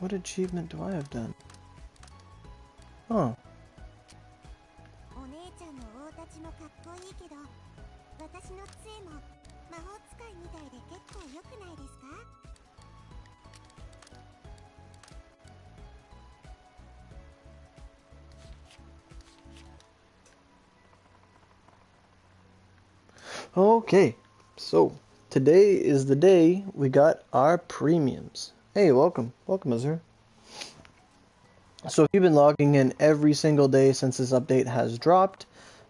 What achievement do I have done? Huh. Okay, so today is the day we got our premiums. Hey, welcome. Welcome, Azur. So if you've been logging in every single day since this update has dropped,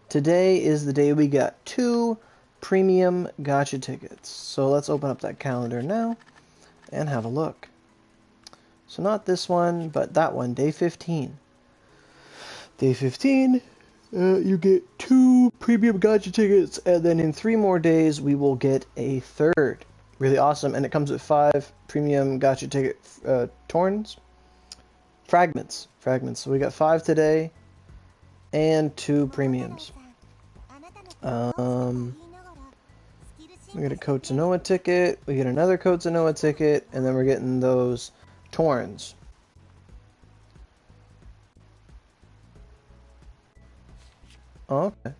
today is the day we got 2 premium gacha tickets. So let's open up that calendar now and have a look. So not this one, but that one, day 15. Day 15, you get 2 premium gacha tickets, and then in 3 more days we will get a 3rd. Really awesome, and it comes with 5 premium gacha ticket fragments. So we got 5 today, and 2 premiums. We get a Code to Noah ticket, we get another Code to Noah ticket, and then we're getting those Torns. Okay.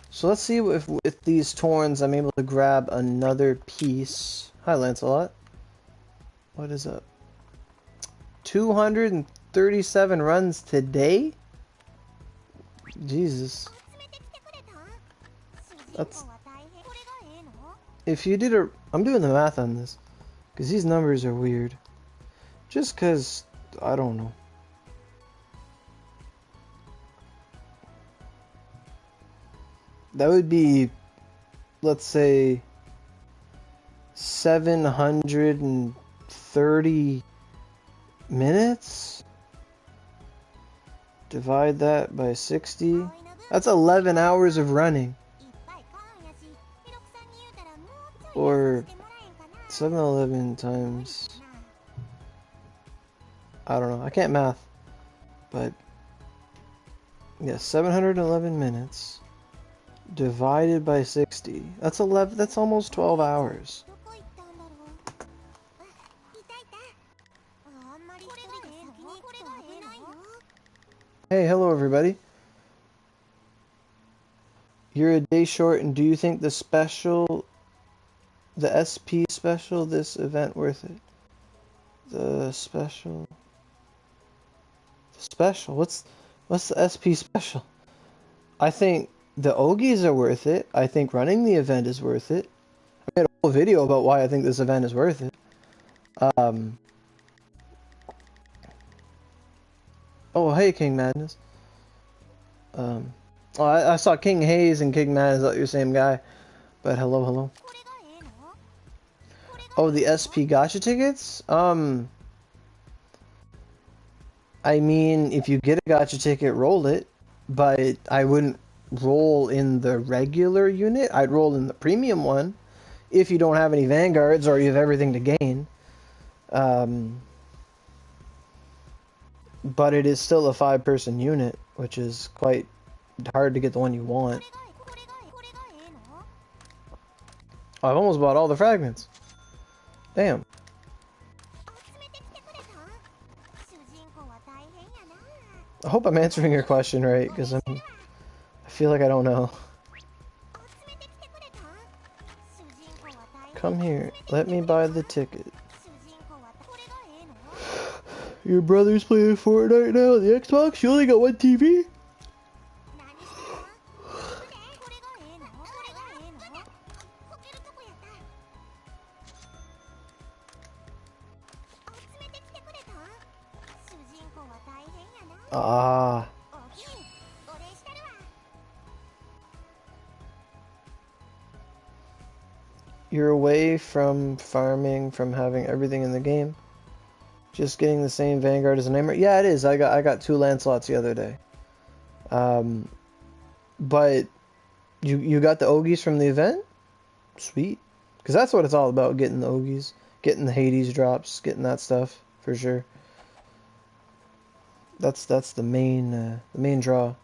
So let's see if with these Torns I'm able to grab another piece. Hi, Lancelot. What is up? 237 runs today? Jesus. That's... If you did a... I'm doing the math on this. Because these numbers are weird. Just because... I don't know. That would be... Let's say... 730 minutes? Divide that by 60. That's 11 hours of running. Or 711 times... I don't know. I can't math. But... yeah, 711 minutes. Divided by 60. That's 11. That's almost 12 hours. Hey, hello everybody. You're a day short, and do you think the special, the SP special, this event worth it? The special. What's the SP special? I think the Ogis are worth it. I think running the event is worth it. I made a whole video about why I think this event is worth it. Oh, hey, King Madness. Oh, I saw King Hayes and King Madness, thought you're the same guy. But hello. Oh, the SP gacha tickets? I mean, if you get a gacha ticket, roll it. But I wouldn't roll in the regular unit. I'd roll in the premium one. If you don't have any vanguards or you have everything to gain. But it is still a 5-person unit, which is quite hard to get the one you want. Oh, I've almost bought all the fragments. Damn. I hope I'm answering your question right, because I feel like I don't know. Come here, let me buy the ticket. Your brother's playing Fortnite now on the Xbox? You only got one TV? Ah. You're away from farming, from having everything in the game. Just getting the same Vanguard as a Nightmare. Yeah, it is. I got 2 Lancelots the other day. But you got the Ogis from the event? Sweet. Because that's what it's all about, getting the Ogis. Getting the Hades drops, getting that stuff, for sure. That's the main draw.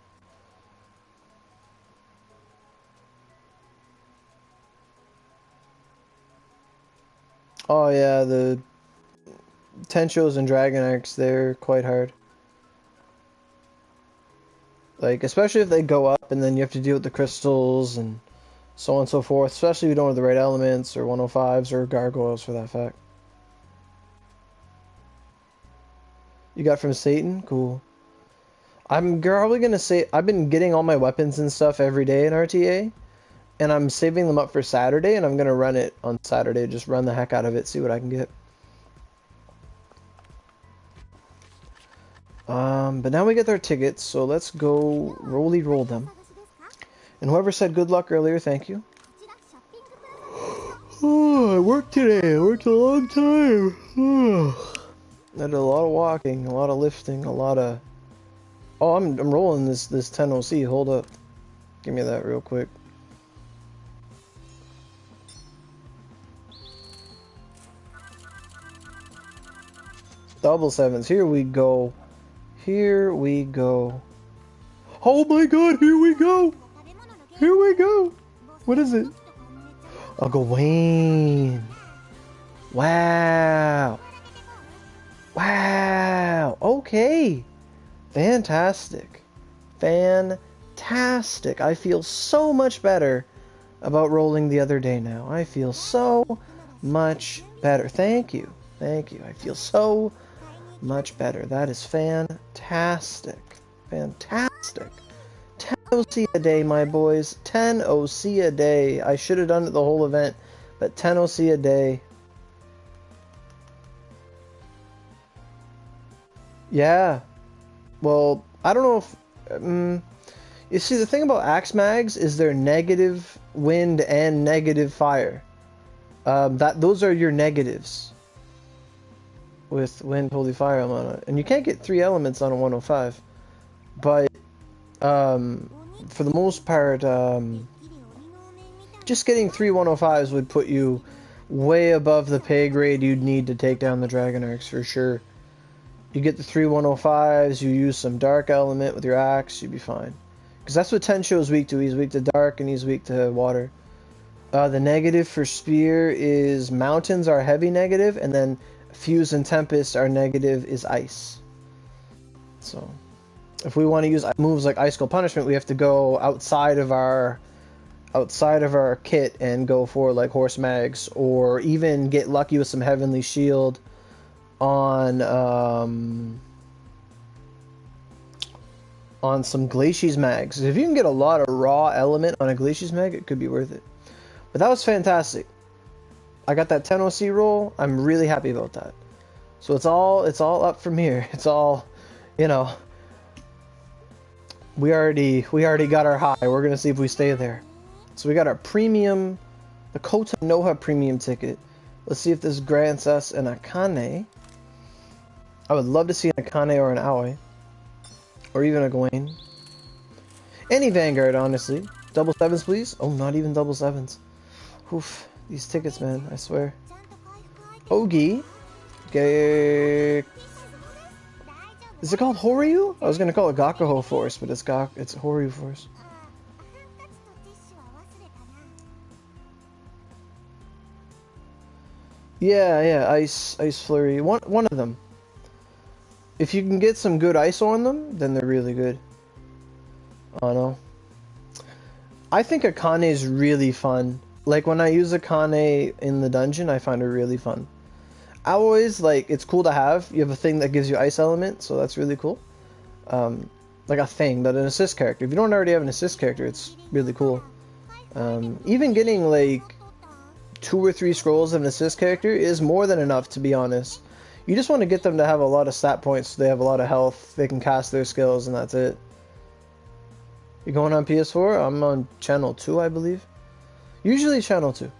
Oh yeah, the Tenshos and Dragon Arcs, they're quite hard. Like, especially if they go up and then you have to deal with the crystals and so on and so forth. Especially if you don't have the right elements or 105s or gargoyles for that fact. You got from Satan? Cool. I'm probably gonna say I've been getting all my weapons and stuff every day in RTA, and I'm saving them up for Saturday, and I'm gonna run it on Saturday. Just run the heck out of it, see what I can get. But now we get our tickets, so let's go roll them. And whoever said good luck earlier, thank you. Oh, I worked today. I worked a long time. I did a lot of walking, a lot of lifting, a lot of... Oh, I'm rolling this 10 OC. Hold up. Give me that real quick. Double sevens. Here we go. Here we go. Oh my god, here we go. Here we go. What is it? A Gawain. Wow. Wow. Okay. Fantastic. Fantastic. I feel so much better about rolling the other day now. I feel so much better. Thank you. Thank you. I feel so much better. That is fantastic. Fantastic. 10 OC a day, my boys. 10 OC a day. I should have done it the whole event, but 10 OC a day. Yeah. Well, I don't know if... you see, the thing about Axe Mags is they're negative wind and negative fire. Those are your negatives. With wind, holy fire on it. And you can't get 3 elements on a 105. But, for the most part, just getting 3 105s would put you way above the pay grade you'd need to take down the Dragon Arcs for sure. You get the 3 105s, you use some dark element with your axe, you'd be fine. Because that's what Tensho is weak to. He's weak to dark and he's weak to water. The negative for spear is mountains are heavy negative, and then Fuse and Tempest are negative is ice. So, if we want to use moves like Ice Cold Punishment, we have to go outside of our kit and go for like Horse Mags, or even get lucky with some Heavenly Shield on some Glaciers Mags. If you can get a lot of raw element on a Glaciers Mag, it could be worth it. But that was fantastic. I got that 10 OC roll. I'm really happy about that. So it's all up from here. It's all, you know, we already got our high. We're gonna see if we stay there. So we got our premium, the Kota Noha premium ticket. Let's see if this grants us an Akane. I would love to see an Akane or an Aoi. Or even a Gawain. Any Vanguard, honestly. Double sevens, please. Oh, not even double sevens. Oof. These tickets, man. I swear. Ogi. Is it called Horyu? I was gonna call it Gakuho Force, but it's Horyu Force. Yeah, Ice Flurry. One of them. If you can get some good ice on them, then they're really good. Oh no. I think Akane is really fun. Like when I use Akane in the dungeon, I find her really fun. I always like, it's cool to have. You have a thing that gives you ice element, so that's really cool. Like a thing, but an assist character. If you don't already have an assist character, it's really cool. Even getting like 2 or 3 scrolls of an assist character is more than enough, to be honest. You just want to get them to have a lot of stat points, so they have a lot of health, they can cast their skills, and that's it. You going on PS4? I'm on channel 2, I believe. Usually channel 2.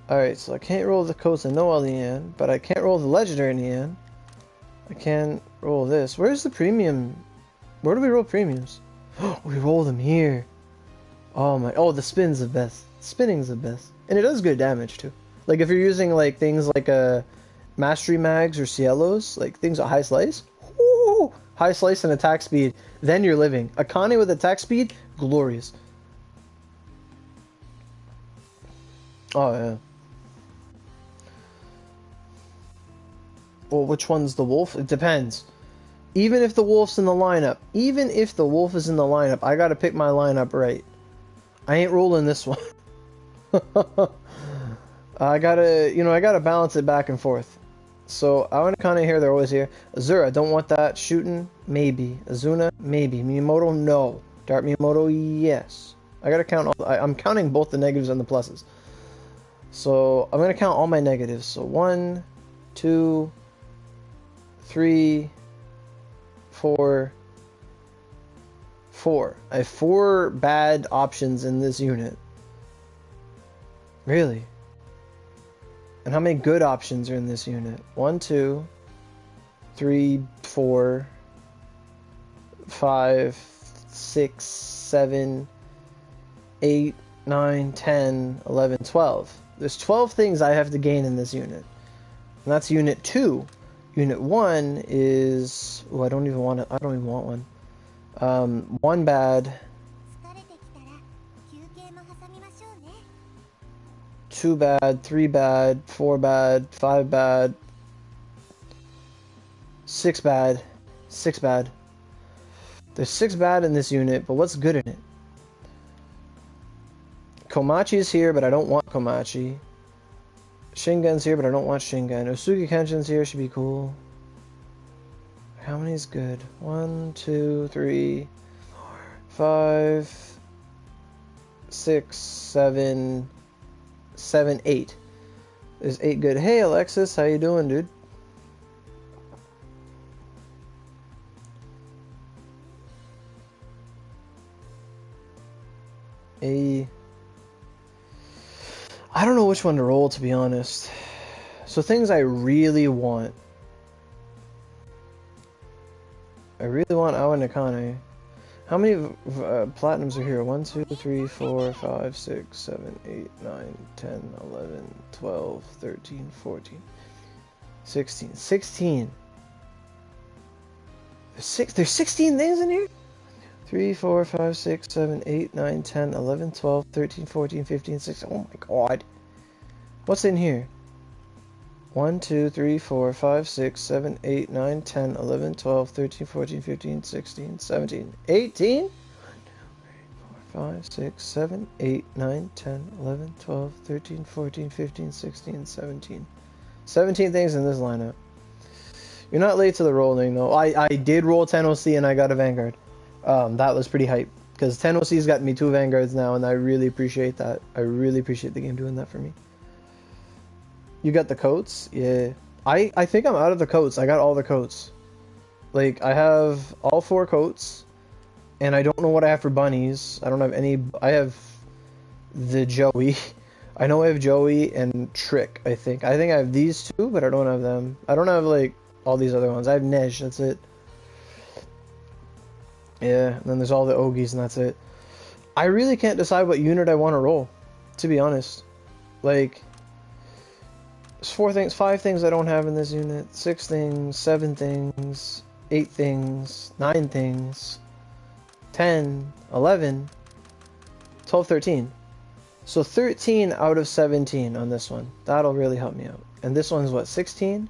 Alright, so I can't roll the Kota Noha Lian, but I can't roll the Legendary Lian. I can roll this. Where's the premium? Where do we roll premiums? We roll them here. Oh my, oh, the spin's the best. Spinning's the best. And it does good damage too. Like if you're using like things like Mastery Mags or Cielos, like things at high slice. Woo! High slice and attack speed, then you're living. Akane with attack speed, glorious. Oh yeah. Well, which one's the wolf? It depends. Even if the wolf's in the lineup, I gotta pick my lineup right. I ain't rolling this one. I gotta balance it back and forth. So I want to kind of hear they're always here. Azura, don't want that. Shooting, maybe. Azuna, maybe. Miyamoto, no. Dark Miyamoto, yes. I gotta count all. I'm counting both the negatives and the pluses. So I'm gonna count all my negatives. So 1, 2, 3, 4. I have 4 bad options in this unit. Really? And how many good options are in this unit? 1, 2, 3, 4, 5, 6, 7, 8, 9, 10, 11, 12. There's 12 things I have to gain in this unit. And that's unit 2. Unit 1 is... Oh, I don't even want one. 1 bad. 2 bad, 3 bad, 4 bad, 5 bad, 6 bad, 6 bad. There's 6 bad in this unit, but what's good in it? Komachi is here, but I don't want Komachi. Shingen's here, but I don't want Shingen. Usugi Kenshin's here, should be cool. How many is good? 1, 2, 3, 4, 5, 6, 7, 8. There's 8 good. Hey Alexis, how you doing, dude? I don't know which one to roll, to be honest. So things I really want. I really want Awa Nakane. How many platinums are here? 1, 2, 3, 4, 5, 6, 7, 8, 9, 10, 11, 12, 13, 14, 16. 16. There's 16 things in here? 3, 4, 5, 6, 7, 8, 9, 10, 11, 12, 13, 14, 15, 16. Oh my god. What's in here? 1, 2, 3, 4, 5, 6, 7, 8, 9, 10, 11, 12, 13, 14, 15, 16, 17, 18? 1, 2, 3, 4, 5, 6, 7, 8, 9, 10, 11, 12, 13, 14, 15, 16, 17. 17 things in this lineup. You're not late to the rolling, though. I did roll 10 OC and I got a Vanguard. That was pretty hype. Because 10 OC's got me 2 Vanguards now, and I really appreciate that. I really appreciate the game doing that for me. You got the coats? Yeah. I think I'm out of the coats. I got all the coats. Like, I have all 4 coats. And I don't know what I have for bunnies. I don't have any... I have the Joey. I know I have Joey and Trick, I think. I think I have these 2, but I don't have them. I don't have, like, all these other ones. I have Neige, that's it. Yeah, and then there's all the Ogies, and that's it. I really can't decide what unit I want to roll, to be honest. Like... There's 4 things, 5 things I don't have in this unit, 6 things, 7 things, 8 things, 9 things, 10, 11, 12, 13. So 13 out of 17 on this one. That'll really help me out. And this one's what, 16?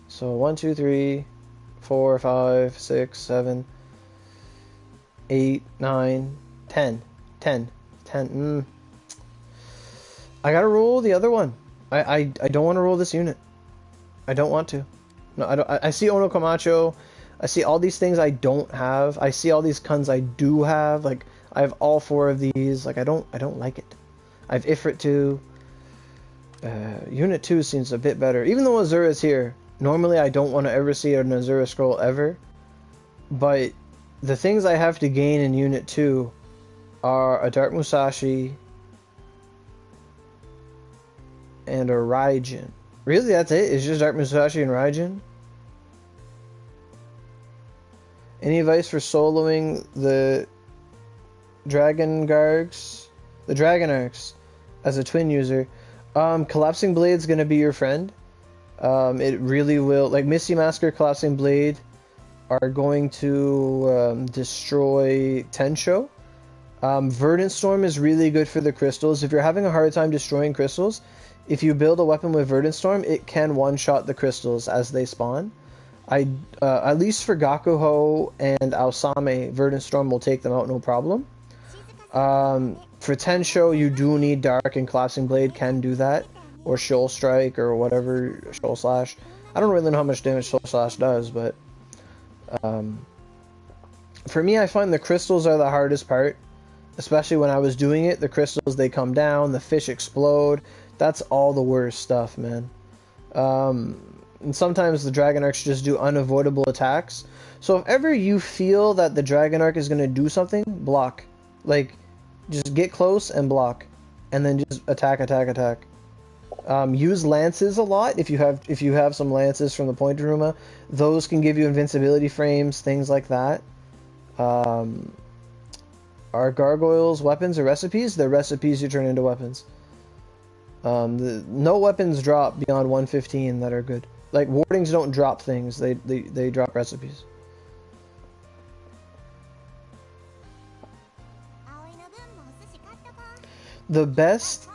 So 1, 2, 3, 4, 5, 6, 7, 8, 9, 10. 10. I gotta roll the other one. I don't want to roll this unit. I don't want to. No, I don't. I see Ono Camacho. I see all these things I don't have. I see all these Kuns I do have. Like, I have all 4 of these. Like, I don't like it. I have Ifrit too. Unit 2 seems a bit better. Even though Azura is here. Normally I don't want to ever see an Azura scroll ever. But the things I have to gain in Unit 2 are a Dark Musashi and a Raijin. Really, that's it? It's just Dark Musashi and Raijin? Any advice for soloing the Dragon Gargs? The Dragon Arcs as a twin user? Collapsing Blade's gonna be your friend. It really will. Like, Misty Masker, Collapsing Blade are going to destroy Tensho. Verdant Storm is really good for the crystals. If you're having a hard time destroying crystals, if you build a weapon with Verdant Storm, it can one-shot the crystals as they spawn. At least for Gakuho and Aosame, Verdant Storm will take them out no problem. For Tensho, you do need Dark, and Collapsing Blade can do that. Or Shoal Strike, or whatever, Shoal Slash. I don't really know how much damage Shoal Slash does, but... for me, I find the crystals are the hardest part. Especially when I was doing it, the crystals, they come down, the fish explode. That's all the worst stuff, man. And sometimes the Dragon Arcs just do unavoidable attacks. So if ever you feel that the Dragon Arc is going to do something, block. Like, just get close and block. And then just attack, attack, attack. Use lances a lot if you have some lances from the Point Daruma. Those can give you invincibility frames, things like that. Are gargoyles weapons or recipes? They're recipes you turn into weapons. No weapons drop beyond 115 that are good. Like, wardings don't drop things, they drop recipes. The best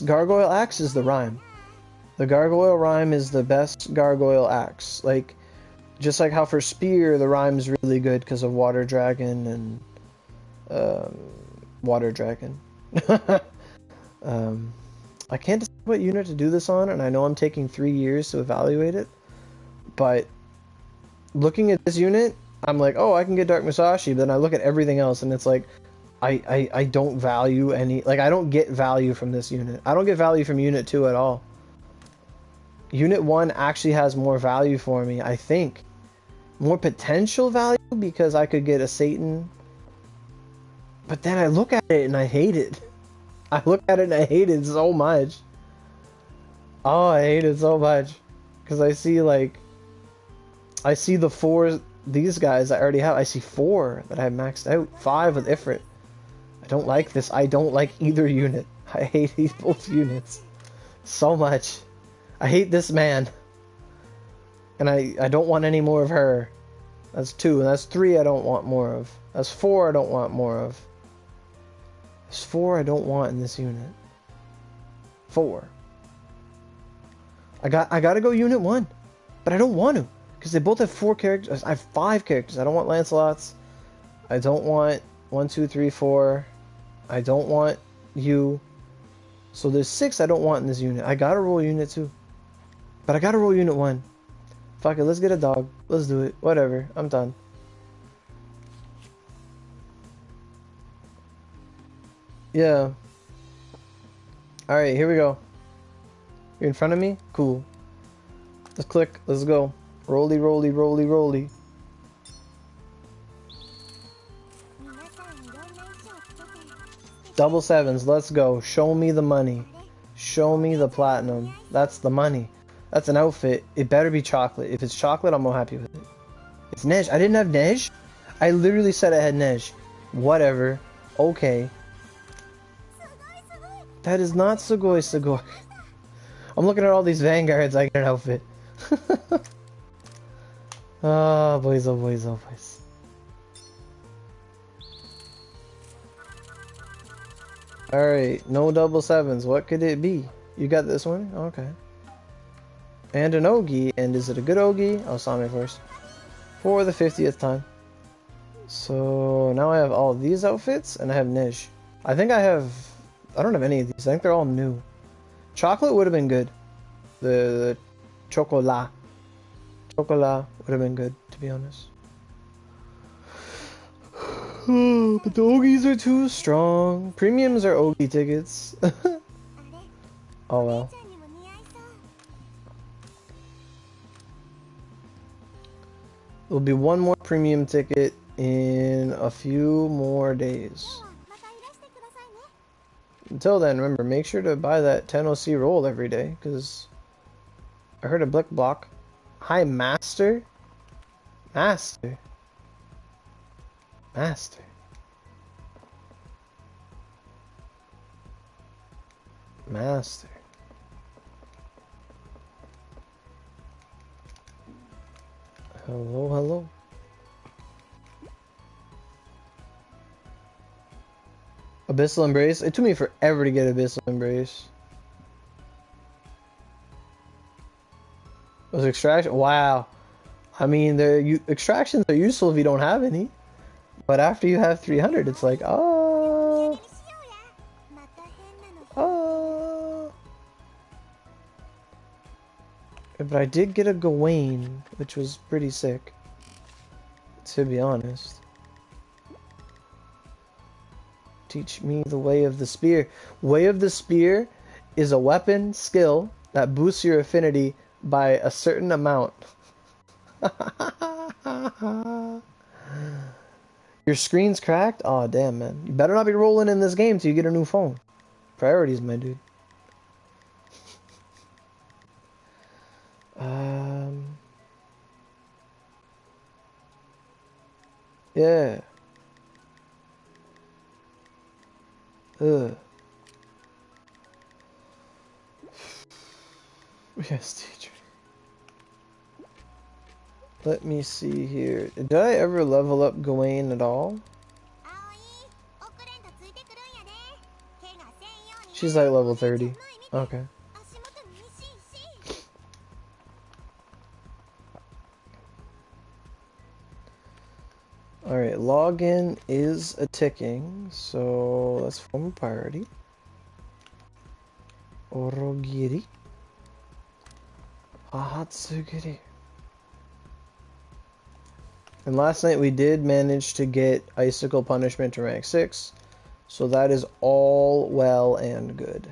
gargoyle axe is the rhyme. The gargoyle rhyme is the best gargoyle axe. Like, just like how for spear the rhyme's really good because of water dragon and water dragon. I can't decide what unit to do this on, and I know I'm taking 3 years to evaluate it, but looking at this unit, I'm like, oh, I can get Dark Musashi, but then I look at everything else and it's like, I don't value any, like, I don't get value from this unit. I don't get value from Unit 2 at all. Unit 1 actually has more value for me, I think. More potential value because I could get a Satan. But then I look at it and I hate it. I look at it and I hate it so much. Oh, I hate it so much. Because I see, like... I see the 4... These guys I already have. I see 4 that I have maxed out. 5 with Ifrit. I don't like this. I don't like either unit. I hate these both units. So much. I hate this man. And I don't want any more of her. That's 2. And that's 3 I don't want more of. That's 4 I don't want more of. There's 4 I don't want in this unit. 4. I gotta go Unit 1. But I don't want to. Because they both have 4 characters. I have 5 characters. I don't want Lancelot's. I don't want 1, 2, 3, 4. I don't want you. So there's 6 I don't want in this unit. I gotta roll Unit 2. But I gotta roll Unit 1. Fuck it, let's get a dog. Let's do it. Whatever. I'm done. Yeah. Alright, here we go. You're in front of me? Cool. Let's click. Let's go. Rolly, rolly, rolly, rolly. Double 7s. Let's go. Show me the money. Show me the platinum. That's the money. That's an outfit. It better be chocolate. If it's chocolate, I'm more happy with it. It's Nej. I didn't have Nej. I literally said I had Nej. Whatever. Okay. That is not Sugoi Sugoi. I'm looking at all these Vanguards. I get an outfit. Oh, boys, oh, boys, oh, boys. Alright, no double 7s. What could it be? You got this one? Okay. And an Ogi. And is it a good Ogi? Oh, Same first. For the 50th time. So now I have all of these outfits, and I have Nej. I think I don't have any of these. I think they're all new. Chocolate would have been good. The chocolat. Chocolat would have been good, to be honest. But the Ogis are too strong. Premiums are Ogi tickets. Oh well. There'll be one more premium ticket in a few more days. Until then, remember, make sure to buy that 10OC roll every day, because I heard a blick block. Hi, Master? Master? Master? Master? Hello, hello. Abyssal Embrace? It took me forever to get Abyssal Embrace. Was extraction? Wow. I mean, extractions are useful if you don't have any. But after you have 300, it's like, oh. Oh. But I did get a Gawain, which was pretty sick. To be honest. Teach me the way of the spear. Way of the spear is a weapon skill that boosts your affinity by a certain amount. Your screen's cracked? Oh damn, man. You better not be rolling in this game till you get a new phone. Priorities, my dude. Yeah. Ugh. Yes, teacher. Let me see here. Did I ever level up Gawain at all? She's like level 30. Okay. Alright, login is a ticking, so let's form a priority. Aurogiri. Ahatsugiri. And last night we did manage to get Icicle Punishment to rank 6, so that is all well and good.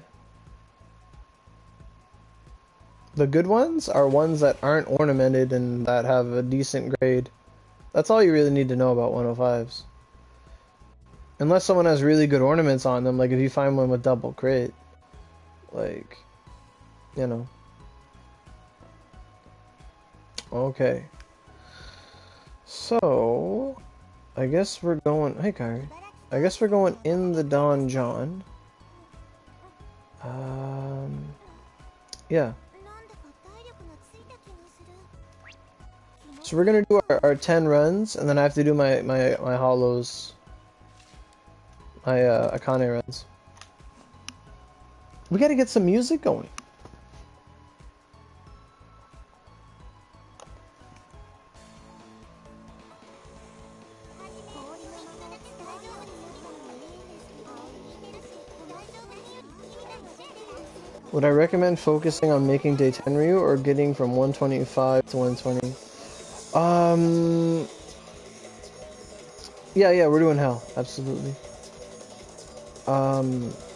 The good ones are ones that aren't ornamented and that have a decent grade. That's all you really need to know about 105s. Unless someone has really good ornaments on them, like if you find one with double crit, like, you know. Okay. So, I guess we're going, hey Kyrie. I guess we're going in the donjon. Yeah. So we're gonna do our 10 runs, and then I have to do my hollows, my Akane runs. We gotta get some music going. Would I recommend focusing on making day 10 Ryu or getting from 125 to 120? Yeah, we're doing hell, absolutely.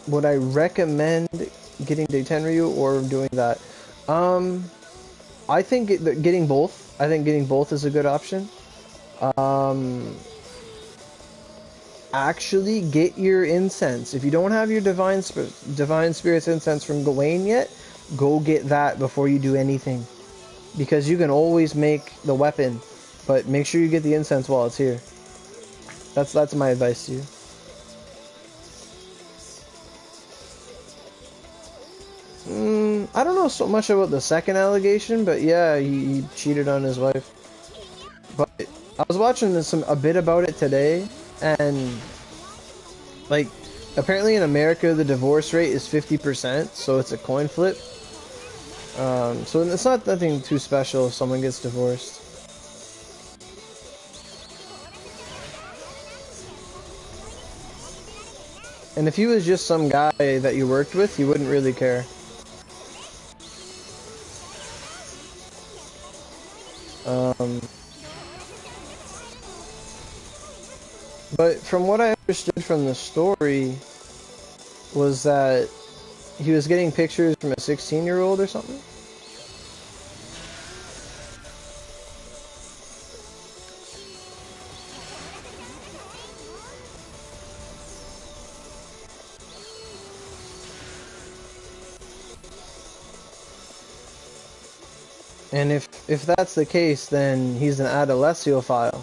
Would I recommend getting day 10 Ryu or doing that? I think getting both. I think getting both is a good option. Actually, get your incense. If you don't have your Divine Spirit's incense from Gawain yet, go get that before you do anything. Because you can always make the weapon, but make sure you get the incense while it's here. That's my advice to you. I don't know so much about the second allegation, but yeah, he cheated on his wife. But I was watching a bit about it today, and like apparently in America the divorce rate is 50%, so it's a coin flip. So it's not nothing too special if someone gets divorced. And if he was just some guy that you worked with, you wouldn't really care. But from what I understood from the story was that he was getting pictures from a 16-year-old or something. And if that's the case, then he's an adolesciophile.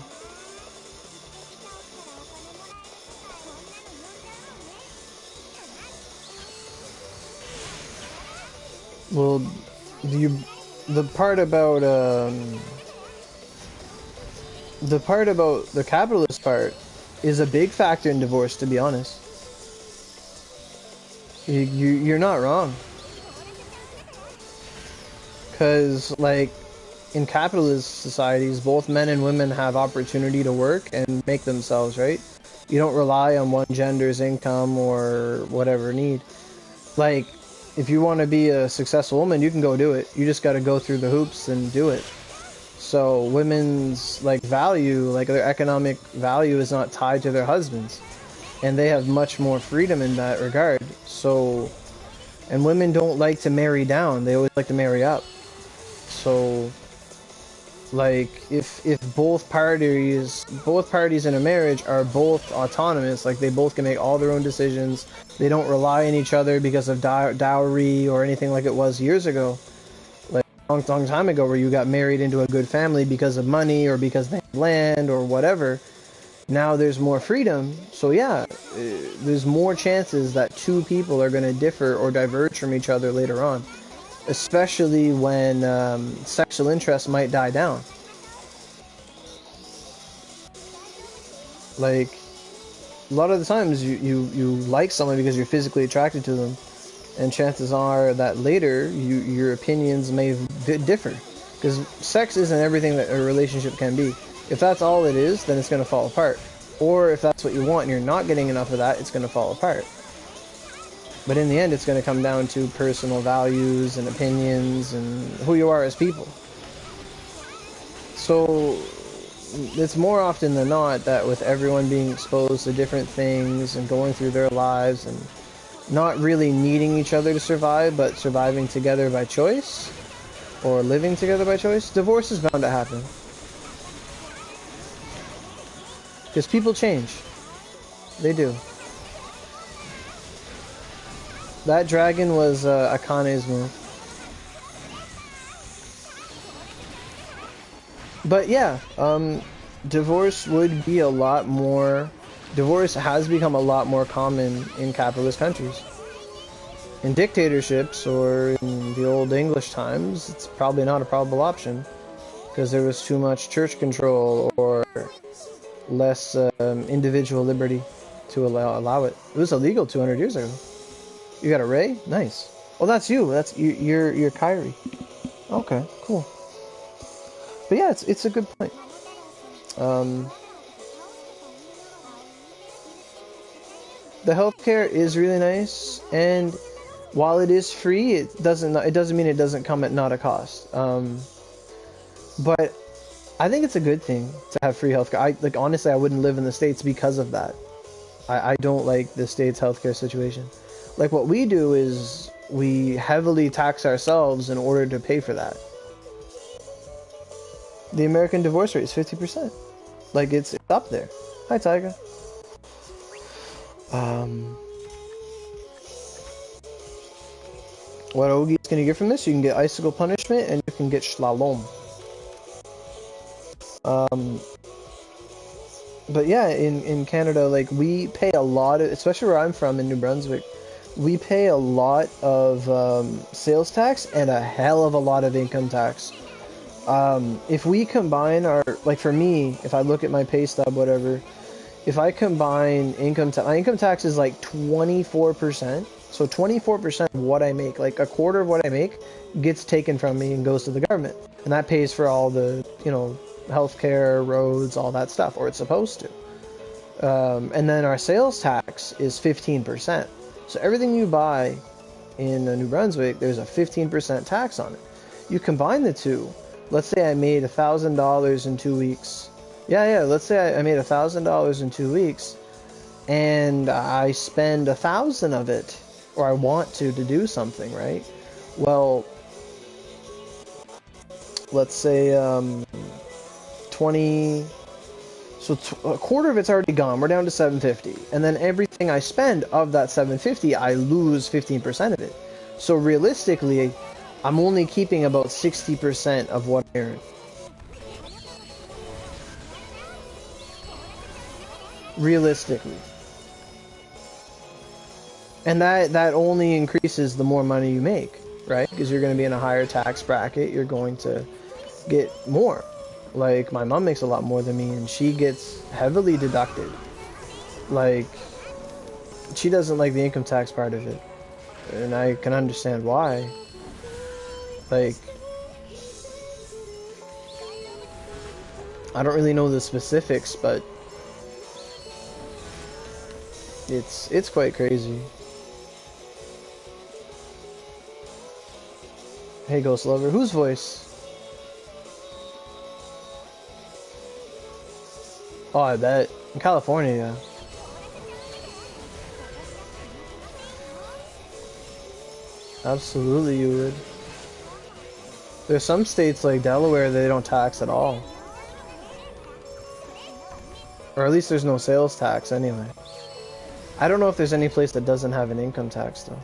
Well, the part about the capitalist part is a big factor in divorce, to be honest. You're not wrong. Because, like, in capitalist societies, both men and women have opportunity to work and make themselves, right? You don't rely on one gender's income or whatever need. Like, if you want to be a successful woman, you can go do it. You just got to go through the hoops and do it. So women's, like, value, like, their economic value is not tied to their husbands. And they have much more freedom in that regard. So, and women don't like to marry down. They always like to marry up. So, like, if both parties in a marriage are both autonomous, like they both can make all their own decisions, they don't rely on each other because of dowry or anything like it was years ago, like a long time ago, where you got married into a good family because of money or because they had land or whatever. Now there's more freedom, so yeah, there's more chances that two people are going to differ or diverge from each other later on, especially when sexual interest might die down. Like, a lot of the times you like someone because you're physically attracted to them, and chances are that later your opinions may differ, because sex isn't everything that a relationship can be. If that's all it is, then it's going to fall apart. Or if that's what you want and you're not getting enough of that, it's going to fall apart. But in the end, it's going to come down to personal values and opinions and who you are as people. So it's more often than not that with everyone being exposed to different things and going through their lives and not really needing each other to survive, but surviving together by choice or living together by choice, divorce is bound to happen. Because people change. They do. That dragon was Akane's move. But yeah, divorce would be a lot more... Divorce has become a lot more common in capitalist countries. In dictatorships, or in the old English times, it's probably not a probable option, because there was too much church control or less individual liberty to allow it. It was illegal 200 years ago. You got a Ray? Nice. Oh, that's you. That's you're Kyrie. Okay, cool. But yeah, it's a good point. The healthcare is really nice, and while it is free, it doesn't mean it doesn't come at not a cost. But I think it's a good thing to have free healthcare. Honestly, I wouldn't live in the States because of that. I don't like the States' healthcare situation. Like, what we do is we heavily tax ourselves in order to pay for that. The American divorce rate is 50%. Like, it's up there. Hi, Tyga. What Ogi's gonna get from this? You can get icicle punishment and you can get slalom. But yeah, in Canada, like, we pay a lot of, especially where I'm from in New Brunswick, we pay a lot of sales tax and a hell of a lot of income tax. If we combine our, like, for me, if I look at my pay stub, whatever, if I combine income tax, my income tax is like 24%. So 24% of what I make, like a quarter of what I make, gets taken from me and goes to the government. And that pays for all the, you know, healthcare, roads, all that stuff, or it's supposed to. And then our sales tax is 15%. So everything you buy in New Brunswick, there's a 15% tax on it. You combine the two. Let's say I made $1,000 in 2 weeks. Yeah, let's say I made $1,000 in 2 weeks, and I spend 1,000 of it, or I want to do something, right? Well, let's say 20, so a quarter of it's already gone. We're down to 750, and then everything I spend of that 750, I lose 15% of it. So realistically, I'm only keeping about 60% of what I earn. Realistically. And that only increases the more money you make, right? Because you're going to be in a higher tax bracket, you're going to get more. Like, my mom makes a lot more than me, and she gets heavily deducted. Like, she doesn't like the income tax part of it. and I can understand why. Like, I don't really know the specifics, but it's quite crazy. Hey, Ghost Lover, whose voice? Oh, I bet. In California, yeah. Absolutely you would. There's some states like Delaware that they don't tax at all. Or at least there's no sales tax anyway. I don't know if there's any place that doesn't have an income tax though.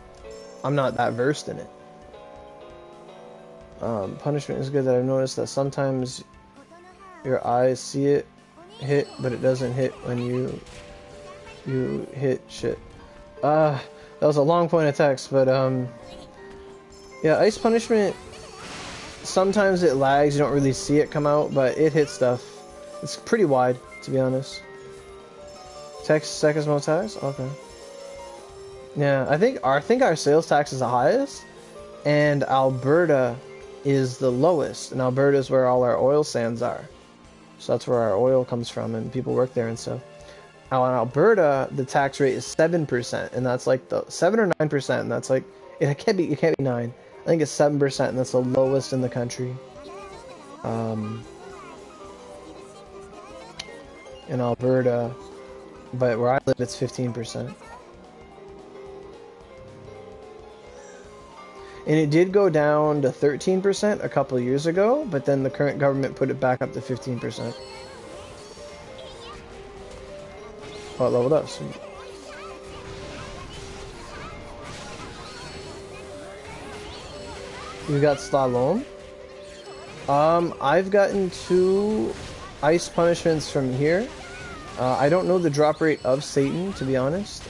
I'm not that versed in it. Punishment is good that I've noticed that sometimes your eyes see it hit, but it doesn't hit when you hit shit. That was a long point of text, but yeah, ice punishment, sometimes it lags, you don't really see it come out, but it hits stuff. It's pretty wide, to be honest. Texas second most tax? Okay. Yeah, I think our sales tax is the highest, and Alberta is the lowest. And Alberta is where all our oil sands are. So that's where our oil comes from, and people work there and stuff. Now in Alberta, the tax rate is 7%, and that's like the 7 or 9%, and that's like it can't be 9. I think it's 7%, and that's the lowest in the country. In Alberta, but where I live, it's 15%. And it did go down to 13% a couple of years ago, but then the current government put it back up to 15%. Oh, it leveled up, sweet. You got slalom? I've gotten 2 ice punishments from here. I don't know the drop rate of Satan, to be honest.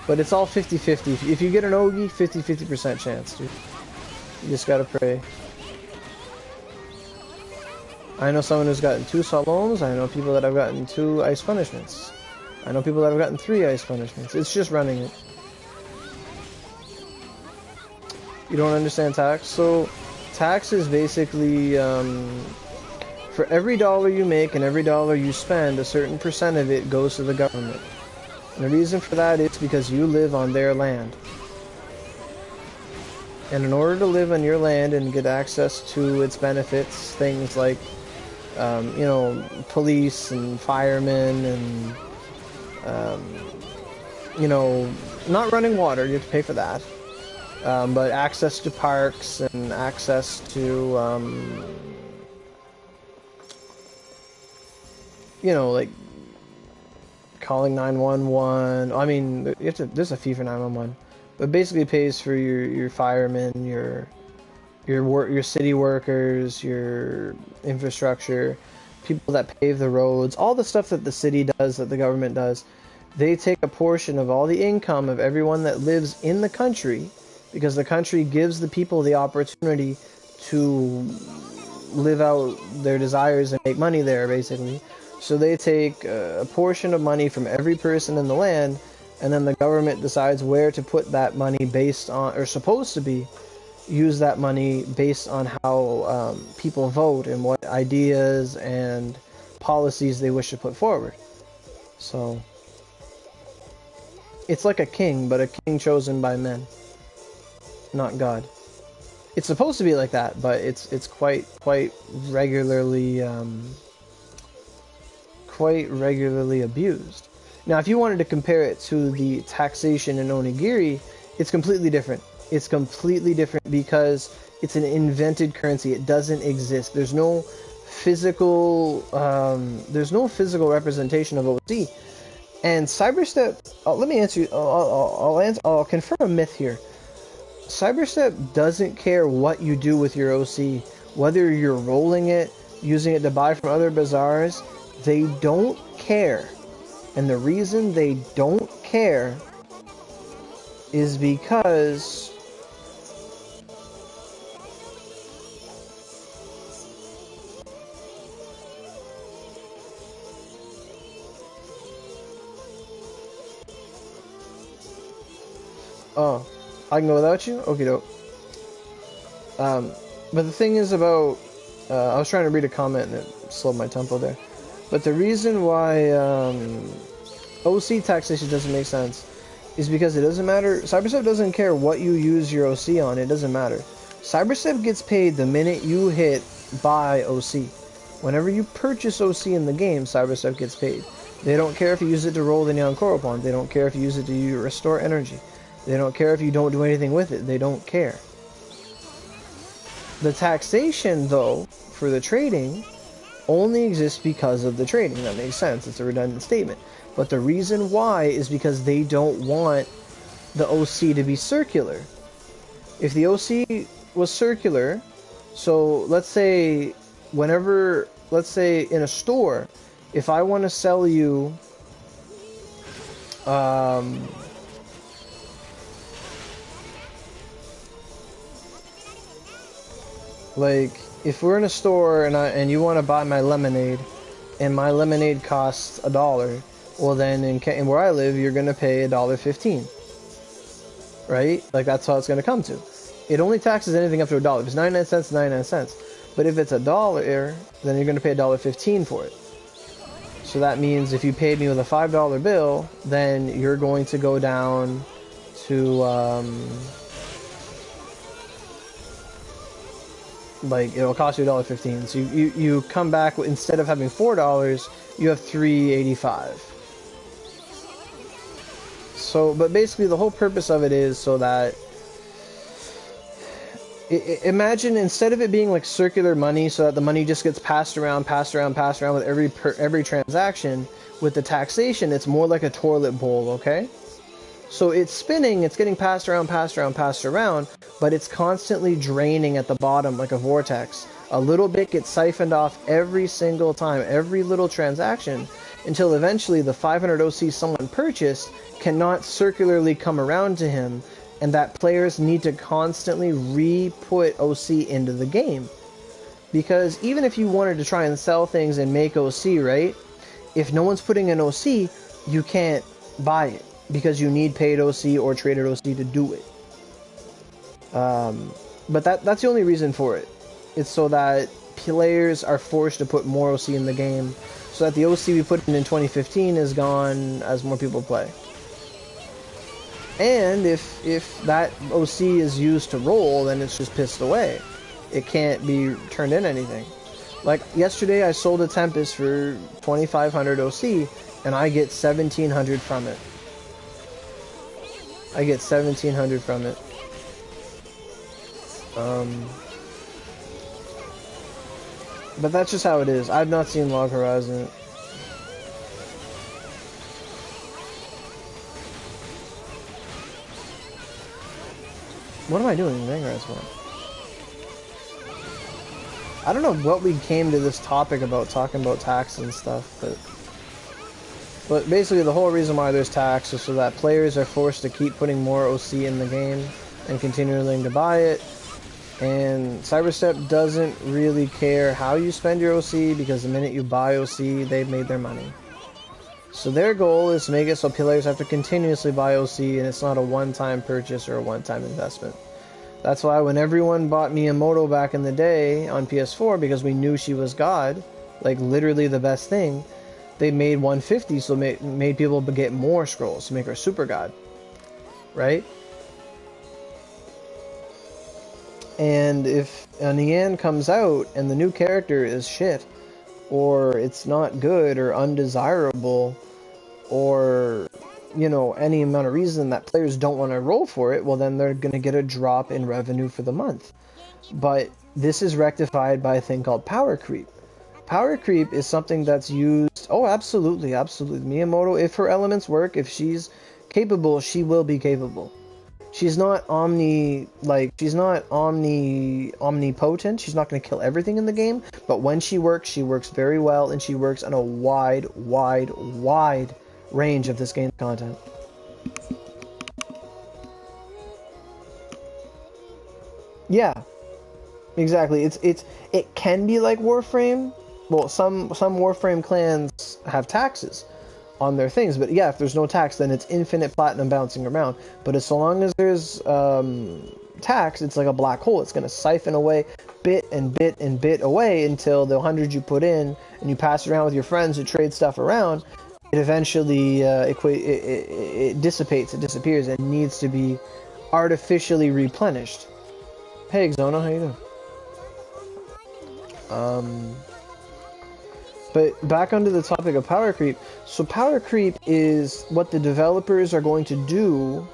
But it's all 50-50. If you get an Ogi, 50% chance, dude. You just gotta pray. I know someone who's gotten 2 Saloms. I know people that have gotten 2 ice punishments. I know people that have gotten 3 ice punishments. It's just running it. You don't understand tax? So, tax is basically, for every dollar you make and every dollar you spend, a certain percent of it goes to the government. And the reason for that is because you live on their land. And in order to live on your land and get access to its benefits, things like, you know, police and firemen and, you know, not running water, you have to pay for that. But access to parks and access to, you know, like, calling 911. I mean, you have to, there's a fee for 911, but basically it pays for your firemen, your city workers, your infrastructure, people that pave the roads, all the stuff that the city does, that the government does. They take a portion of all the income of everyone that lives in the country, because the country gives the people the opportunity to live out their desires and make money there, basically. So they take a portion of money from every person in the land, and then the government decides where to put that money based on, or supposed to be, use that money based on how people vote and what ideas and policies they wish to put forward. So it's like a king, but a king chosen by men, not God. It's supposed to be like that, but it's quite regularly abused. Now, if you wanted to compare it to the taxation in Onigiri, it's completely different. It's completely different because it's an invented currency. It doesn't exist. There's no physical representation of OC. And Cyberstep, let me answer you. I'll confirm a myth here. Cyberstep doesn't care what you do with your OC, whether you're rolling it, using it to buy from other bazaars. They don't care. And the reason they don't care is because Oh, I can go without you? Okie doke. But the thing is about... I was trying to read a comment and it slowed my tempo there. But the reason why OC taxation doesn't make sense is because it doesn't matter. CyberStep doesn't care what you use your OC on. It doesn't matter. CyberStep gets paid the minute you hit buy OC. Whenever you purchase OC in the game, CyberStep gets paid. They don't care if you use it to roll the Neon Coral Pond. They don't care if you use it to restore energy. They don't care if you don't do anything with it. They don't care. The taxation, though, for the trading, only exists because of the trading. That makes sense. It's a redundant statement. But the reason why is because they don't want the OC to be circular. If the OC was circular, so let's say whenever, let's say in a store, if I want to sell you like if we're in a store and you want to buy my lemonade and my lemonade costs $1, well then in where I live you're gonna pay $1.15, right? Like that's how it's gonna come to. It only taxes anything up to $1. If it's 99 cents, 99 cents. But if it's $1, then you're gonna pay $1.15 for it. So that means if you paid me with a $5 bill, then you're going to go down to like it'll cost you $1.15. So you come back, instead of having $4, you have $3.85. So, but basically the whole purpose of it is so that imagine instead of it being like circular money, so that the money just gets passed around with every transaction. With the taxation, it's more like a toilet bowl, okay? So it's spinning, it's getting passed around, but it's constantly draining at the bottom like a vortex. A little bit gets siphoned off every single time, every little transaction, until eventually the 500 OC someone purchased cannot circularly come around to him, and that players need to constantly re-put OC into the game. Because even if you wanted to try and sell things and make OC, right? If no one's putting in OC, you can't buy it, because you need paid OC or traded OC to do it. But that's the only reason for it. It's so that players are forced to put more OC in the game, so that the OC we put in 2015 is gone as more people play. And if that OC is used to roll, then it's just pissed away. It can't be turned in anything. Like yesterday I sold a Tempest for 2500 OC and I get 1700 from it. I get 1700 from it. But that's just how it is. I've not seen Log Horizon. What am I doing? Vanguard's one. I don't know what we came to this topic about, talking about tax and stuff, but basically the whole reason why there's tax is so that players are forced to keep putting more OC in the game and continuing to buy it. And CyberStep doesn't really care how you spend your OC, because the minute you buy OC, they've made their money. So their goal is to make it so players have to continuously buy OC, and it's not a one-time purchase or a one-time investment. That's why when everyone bought Miyamoto back in the day on PS4, because we knew she was God, like literally the best thing, they made 150, so made people get more scrolls to make her super God, right? And if a Nian comes out and the new character is shit, or it's not good or undesirable, or you know, any amount of reason that players don't want to roll for it, well then they're going to get a drop in revenue for the month. But this is rectified by a thing called power creep. Power creep is something that's used... Oh, absolutely, absolutely. Miyamoto, if her elements work, if she's capable, she will be capable. She's not omnipotent. She's not going to kill everything in the game, but when she works very well, and she works on a wide range of this game's content. Yeah, exactly. It can be like Warframe. Well, some Warframe clans have taxes, on their things. But yeah, if there's no tax, then it's infinite platinum bouncing around. But as so long as there's tax, it's like a black hole. It's going to siphon away bit and bit and bit away until the 100 you put in and you pass it around with your friends who trade stuff around, it eventually it dissipates, it disappears, and needs to be artificially replenished. Hey Xono, how you doing? But back onto the topic of power creep. So power creep is what the developers are going to do.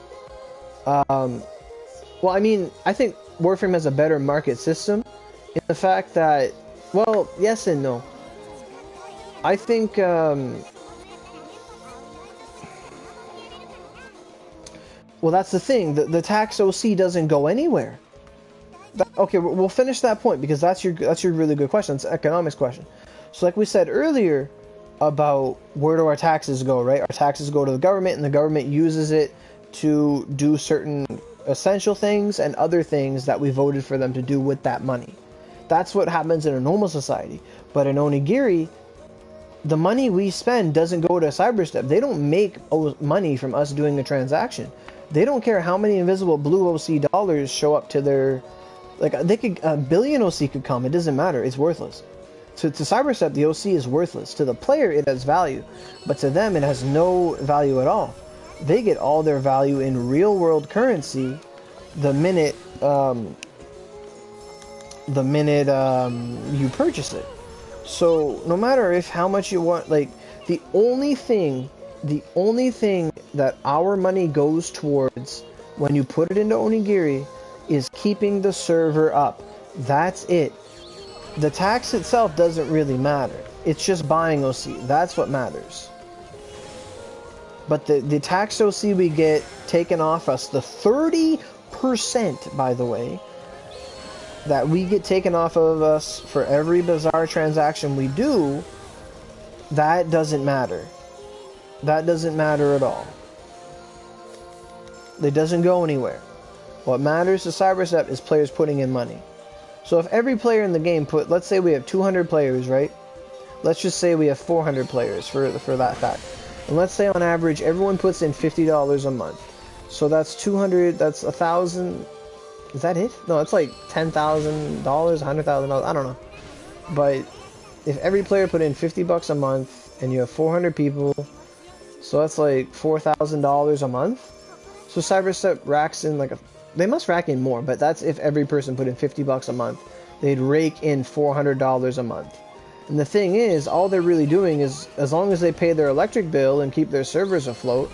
Well, I mean, I think Warframe has a better market system in the fact that, well, yes and no. I think, well, that's the thing. The tax OC doesn't go anywhere. Okay, we'll finish that point because that's your really good question. It's an economics question. So like we said earlier about where do our taxes go, right? Our taxes go to the government, and the government uses it to do certain essential things and other things that we voted for them to do with that money. That's what happens in a normal society. But in Onigiri, the money we spend doesn't go to Cyberstep. They don't make money from us doing a transaction. They don't care how many invisible blue OC dollars show up to their... Like, they could, a billion OC could come. It doesn't matter. It's worthless. To Cyberstep, the OC is worthless. To the player, it has value. But to them, it has no value at all. They get all their value in real-world currency the minute you purchase it. So no matter if how much you want, like the only thing that our money goes towards when you put it into Onigiri is keeping the server up. That's it. The tax itself doesn't really matter. It's just buying OC. That's what matters. But the tax OC we get taken off us, the 30%, by the way, that we get taken off of us for every bizarre transaction we do, that doesn't matter. That doesn't matter at all. It doesn't go anywhere. What matters to Cyberstep is players putting in money. So if every player in the game put, let's say we have 200 players, right? Let's just say we have 400 players for that fact. And let's say on average everyone puts in $50 a month. So that's 200, that's 1,000. Is that it? No, it's like $10,000, $100,000, I don't know. But if every player put in $50 a month and you have 400 people, so that's like $4,000 a month. So Cyberstep racks in like they must rack in more, but that's if every person put in $50 a month. They'd rake in $400 a month. And the thing is, all they're really doing is, as long as they pay their electric bill and keep their servers afloat,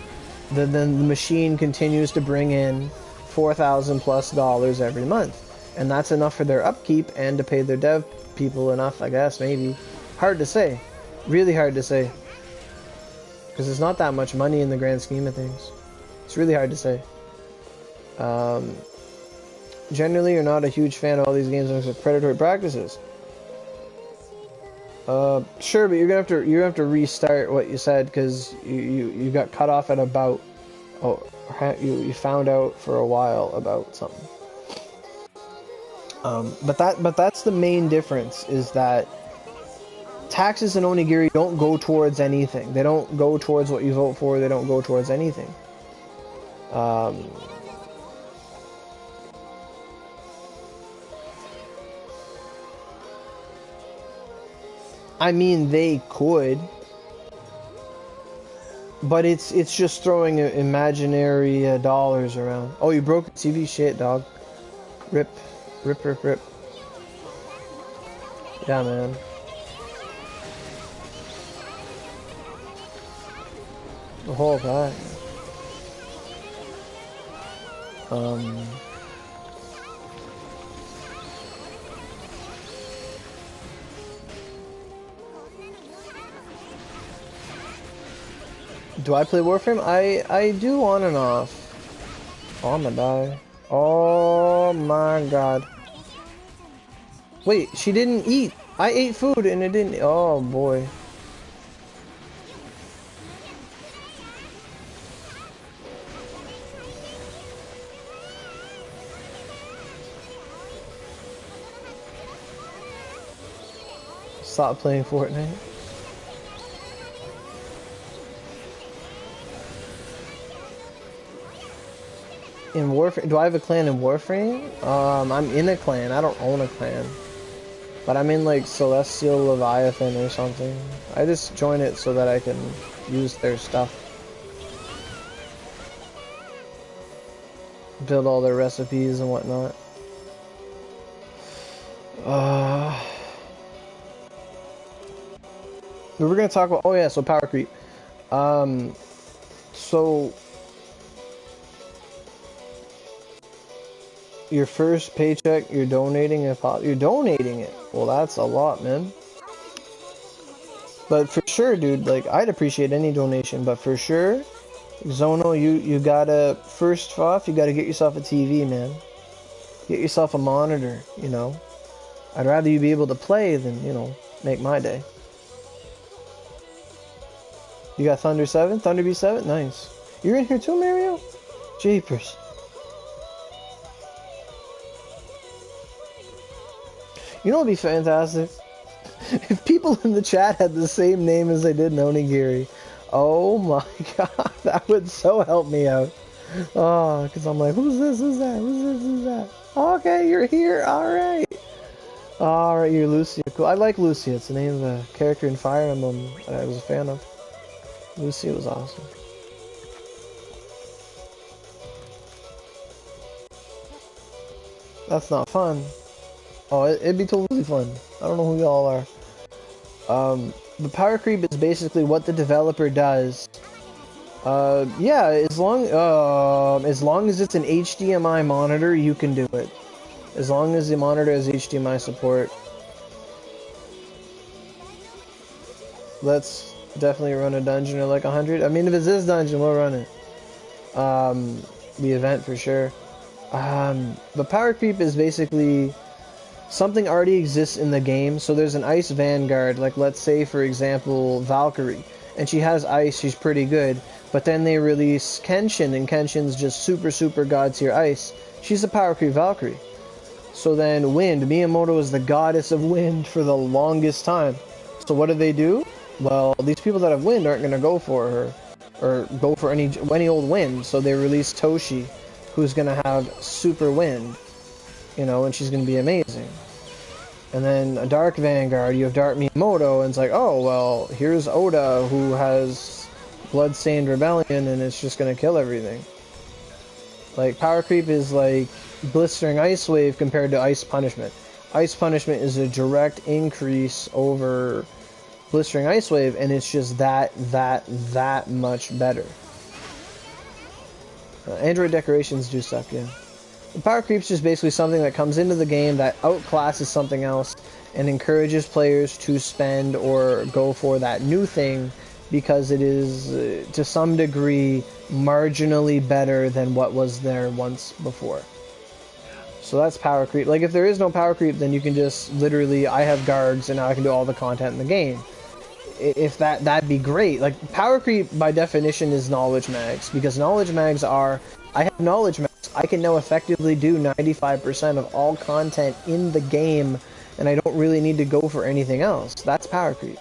then the machine continues to bring in $4,000+ every month. And that's enough for their upkeep and to pay their dev people enough, I guess, maybe. Hard to say. Really hard to say. Because it's not that much money in the grand scheme of things. It's really hard to say. Generally, you're not a huge fan of all these games because of predatory practices. Sure, but you're gonna have to restart what you said because you got cut off at about. Oh, you found out for a while about something. But that's the main difference, is that taxes in Onigiri don't go towards anything. They don't go towards what you vote for. They don't go towards anything. I mean, they could, but it's just throwing imaginary dollars around. Oh, you broke TV? Shit, dog. Rip. Yeah, man. The whole pack. Do I play Warframe? I do on and off. Oh, I'm gonna die. Oh my god. Wait, she didn't eat. I ate food and it didn't. Oh boy. Stop playing Fortnite. In Warframe, do I have a clan in Warframe? I'm in a clan. I don't own a clan. But I'm in like Celestial Leviathan or something. I just join it so that I can use their stuff. Build all their recipes and whatnot. We were gonna talk about, oh yeah, so power creep. So your first paycheck, you're donating it. You're donating it. Well, that's a lot, man. But for sure, dude, like I'd appreciate any donation. But for sure, Zono, you gotta first off, you gotta get yourself a TV, man. Get yourself a monitor. You know, I'd rather you be able to play than make my day. You got Thunder 7? Thunder B7? Nice. You're in here too, Mario? Jeepers. You know what would be fantastic? If people in the chat had the same name as they did in Onigiri. Oh my god, that would so help me out. Oh, because I'm like, who's this, who's that, who's this, who's that? Okay, you're here, alright. Alright, you're Lucia. Cool. I like Lucia, it's the name of a character in Fire Emblem that I was a fan of. Lucy was awesome. That's not fun. Oh, it'd be totally fun. I don't know who y'all are. The power creep is basically what the developer does. Yeah, as long as it's an HDMI monitor, you can do it. As long as the monitor has HDMI support. Let's definitely run a dungeon or like 100. I mean, if it's this dungeon, we'll run it. The event for sure. But power creep is basically something already exists in the game. So there's an ice vanguard, like let's say for example Valkyrie, and she has ice, she's pretty good. But then they release Kenshin, and Kenshin's just super god tier ice. She's a power creep Valkyrie. So then wind, Miyamoto is the goddess of wind for the longest time. So what do? Well, these people that have wind aren't going to go for her, or go for any old wind, so they release Toshi, who's going to have super wind, and she's going to be amazing. And then a Dark Vanguard, you have Dark Miyamoto, and it's like, oh, well, here's Oda, who has Bloodstained Rebellion, and it's just going to kill everything. Like, power creep is like Blistering Ice Wave compared to Ice Punishment. Ice Punishment is a direct increase over Blistering Ice Wave, and it's just that much better. Android decorations do suck, yeah. The power creep's just basically something that comes into the game that outclasses something else and encourages players to spend or go for that new thing because it is, to some degree, marginally better than what was there once before. So that's power creep. Like, if there is no power creep, then you can just literally, I have guards and now I can do all the content in the game. If that'd be great. Like, power creep by definition is knowledge mags, because knowledge mags are, I have knowledge mags, I can now effectively do 95% of all content in the game, and I don't really need to go for anything else. That's power creep.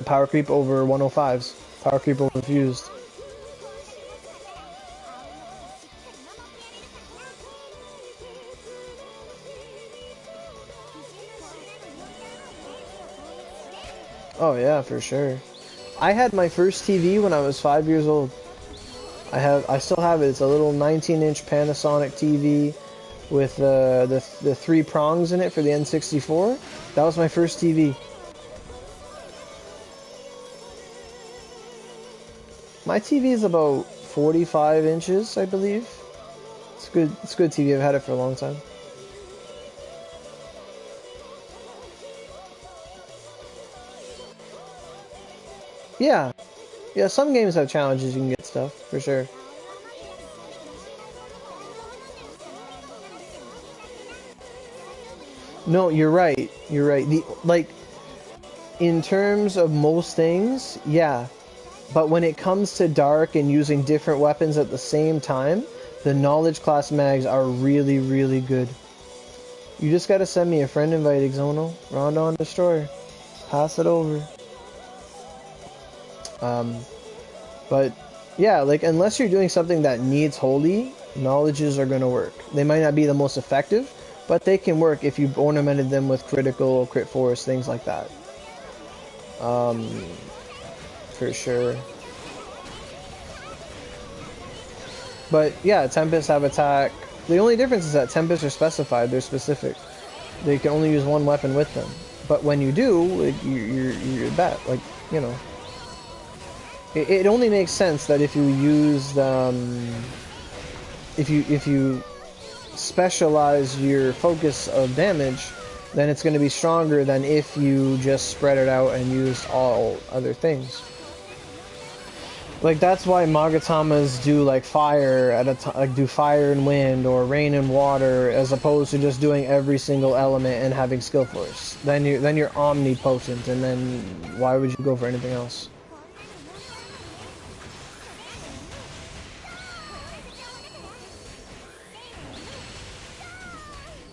Power creep over 105s. Power creep over fused. Oh yeah, for sure. I had my first TV when I was 5 years old. I still have it. It's a little 19-inch Panasonic TV with the 3 prongs in it for the N64. That was my first TV. My TV is about 45 inches, I believe. It's good. It's good TV. I've had it for a long time. Yeah. Yeah, some games have challenges you can get stuff, for sure. No, you're right. You're right. In terms of most things, yeah. But when it comes to dark and using different weapons at the same time, the knowledge class mags are really, really good. You just gotta send me a friend invite, Exono. Randandestroyer. Pass it over. But yeah, like, unless you're doing something that needs holy, Knowledges are gonna work. They might not be the most effective, but they can work if you ornamented them with critical, crit force, things like that. For sure. But yeah, Tempests have attack. The only difference is that Tempests are specified. They're specific. They can only use one weapon with them. But when you do, like, you're bet. Like, you know. It only makes sense that if you use if you specialize your focus of damage, then it's going to be stronger than if you just spread it out and used all other things. Like, that's why Magatamas do like fire at a time, like do fire and wind or rain and water, as opposed to just doing every single element and having skill force. Then you're omnipotent, and then why would you go for anything else?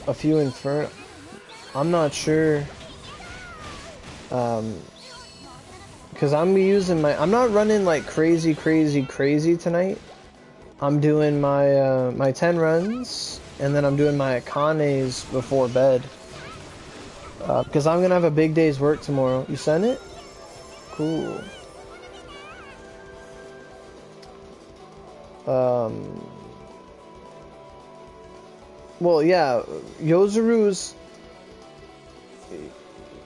A few Inferno. I'm not sure. Because I'm using my... I'm not running like crazy tonight. I'm doing my my 10 runs, and then I'm doing my Akanes before bed. Because I'm going to have a big day's work tomorrow. You sent it? Cool. Well, yeah, Yozuru's...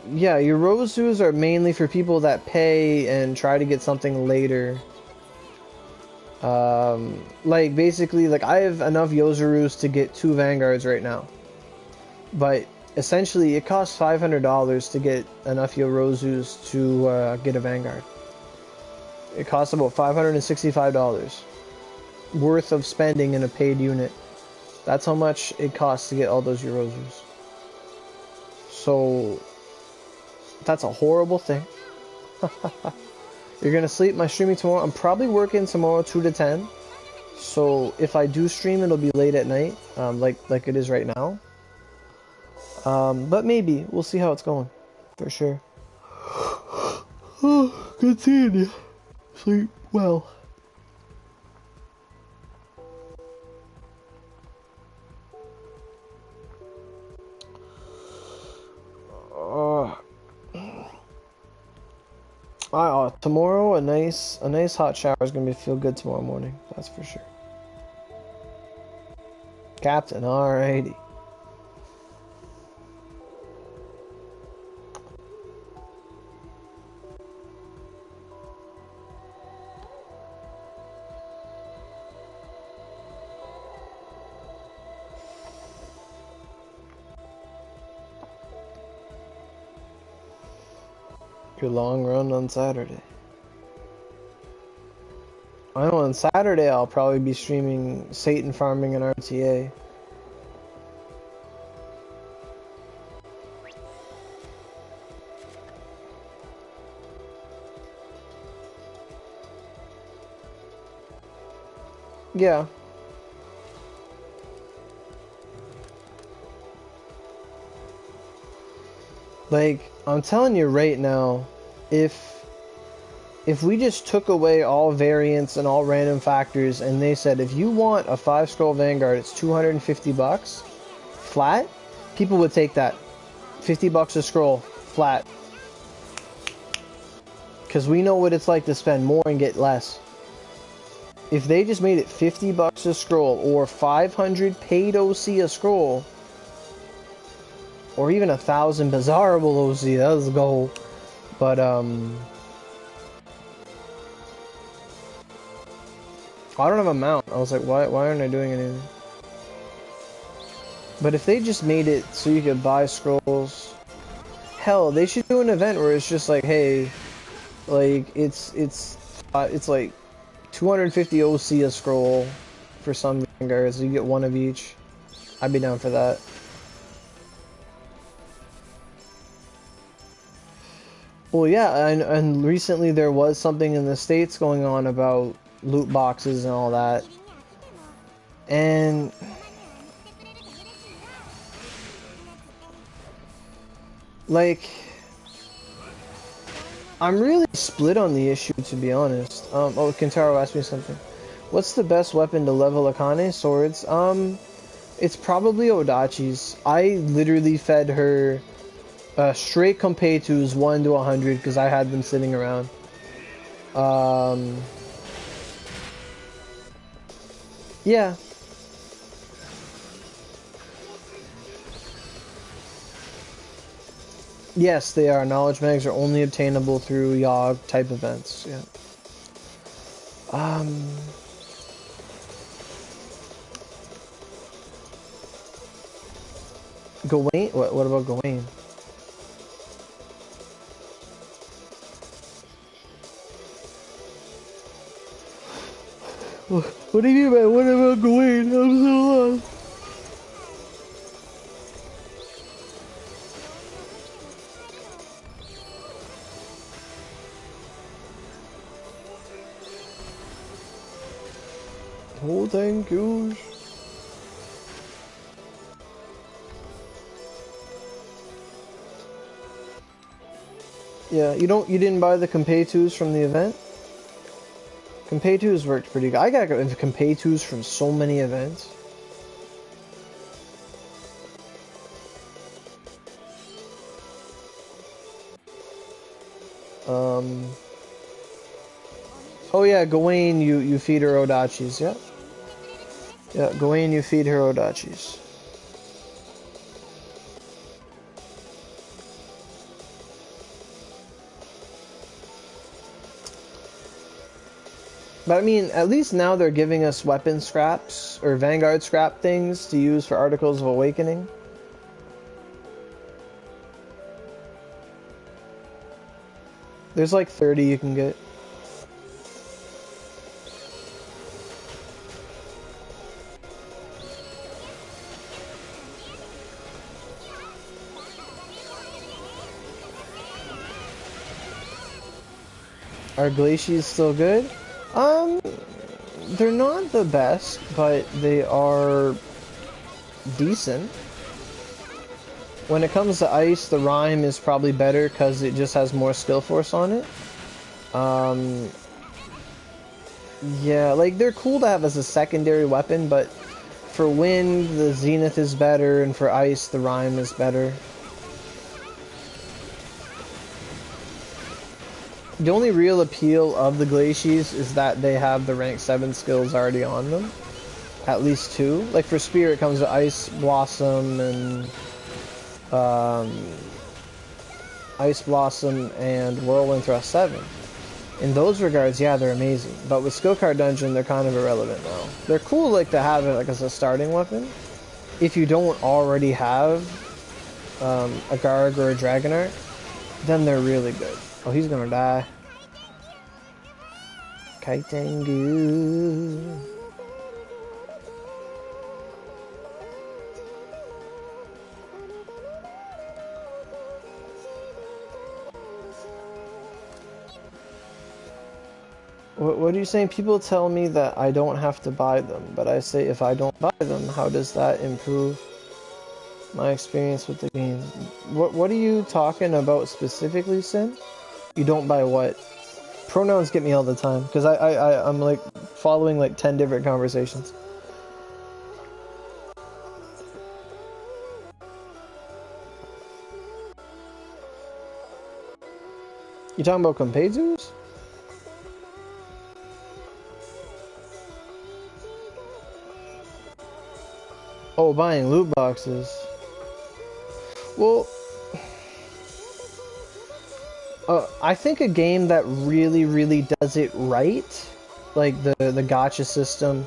Yeah, your Rozus are mainly for people that pay and try to get something later. Like, basically, like, I have enough Yozurus to get 2 Vanguards right now. But, essentially, it costs $500 to get enough Yorozus to get a Vanguard. It costs about $565 worth of spending in a paid unit. That's how much it costs to get all those Yorozus. So... that's a horrible thing. You're gonna sleep. My streaming tomorrow. I'm probably working tomorrow 2 to 10. So if I do stream, it'll be late at night, like it is right now. But maybe we'll see how it's going, for sure. Oh, good seeing you. Sleep well. Tomorrow a nice hot shower is gonna feel good tomorrow morning. That's for sure. Captain, alrighty. Your long run on Saturday. I know on Saturday I'll probably be streaming Satan farming and RTA. Yeah. Like, I'm telling you right now, if we just took away all variants and all random factors and they said if you want a 5-scroll Vanguard, it's $250 flat, people would take that. $50 a scroll flat. Because we know what it's like to spend more and get less. If they just made it $50 a scroll or 500 paid OC a scroll, or even 1,000 Bizarrable OC, that was the goal. But I don't have a mount. I was like, why aren't I doing anything? But if they just made it so you could buy scrolls, hell, they should do an event where it's just like, hey, like it's like 250 OC a scroll for some Vanguards. You get one of each. I'd be down for that. Well, yeah, and recently there was something in the States going on about loot boxes and all that. And like, I'm really split on the issue, to be honest. Oh, Kentaro asked me something. What's the best weapon to level Akane? Swords? It's probably Odachi's. I literally fed her straight Compeitus 1 to 100 because I had them sitting around. Yeah. Yes, they are. Knowledge mags are only obtainable through Yogg type events. Yeah. Gawain? What about Gawain? What do you mean by what about Gawain? I'm so lost. Oh, thank you. Yeah, you didn't buy the Compeitus from the event? Compeitus worked pretty good. I got Compeitus from so many events. Oh yeah, Gawain, you feed her Odachis, yeah? Yeah, Gawain, you feed her Odachis. But I mean, at least now they're giving us weapon scraps, or Vanguard scrap things to use for Articles of Awakening. There's like 30 you can get. Are glaciers still good? They're not the best, but they are decent. When it comes to ice, the Rhyme is probably better because it just has more skill force on it. Yeah, like they're cool to have as a secondary weapon, but for wind, the Zenith is better, and for ice, the Rhyme is better. The only real appeal of the Glacies is that they have the rank 7 skills already on them. At least 2. Like for Spear, it comes to Ice Blossom and Ice Blossom and Whirlwind Thrust 7. In those regards, yeah, they're amazing. But with Skill Card Dungeon, they're kind of irrelevant now. They're cool like to have it like as a starting weapon. If you don't already have a Garg or a Dragonart, then they're really good. Oh, he's gonna die. Kaitengu. What are you saying? People tell me that I don't have to buy them, but I say if I don't buy them, how does that improve my experience with the game? What are you talking about specifically, Sin? You don't buy what? Pronouns get me all the time, because I'm like following like 10 different conversations. You talking about Compeitus? Oh, buying loot boxes. Well, I think a game that really does it right, like the gacha system,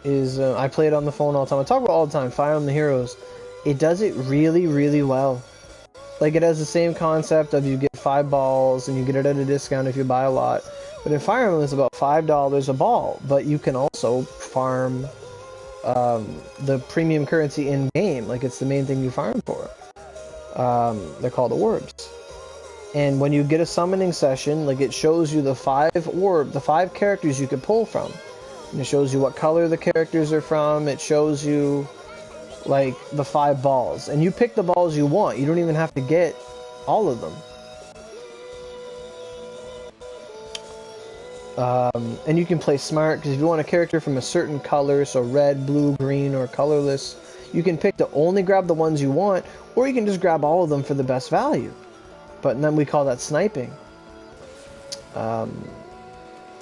is I play it on the phone all the time. I talk about it all the time. Fire Emblem the Heroes, it does it really well. Like it has the same concept of you get 5 balls and you get it at a discount if you buy a lot. But in Fire Emblem, it's about $5 a ball. But you can also farm the premium currency in game. Like it's the main thing you farm for. They're called orbs. And when you get a summoning session, like it shows you the 5 characters you could pull from. And it shows you what color the characters are from. It shows you like the 5 balls. And you pick the balls you want. You don't even have to get all of them. And you can play smart, because if you want a character from a certain color, so red, blue, green, or colorless, you can pick to only grab the ones you want, or you can just grab all of them for the best value. But then we call that sniping.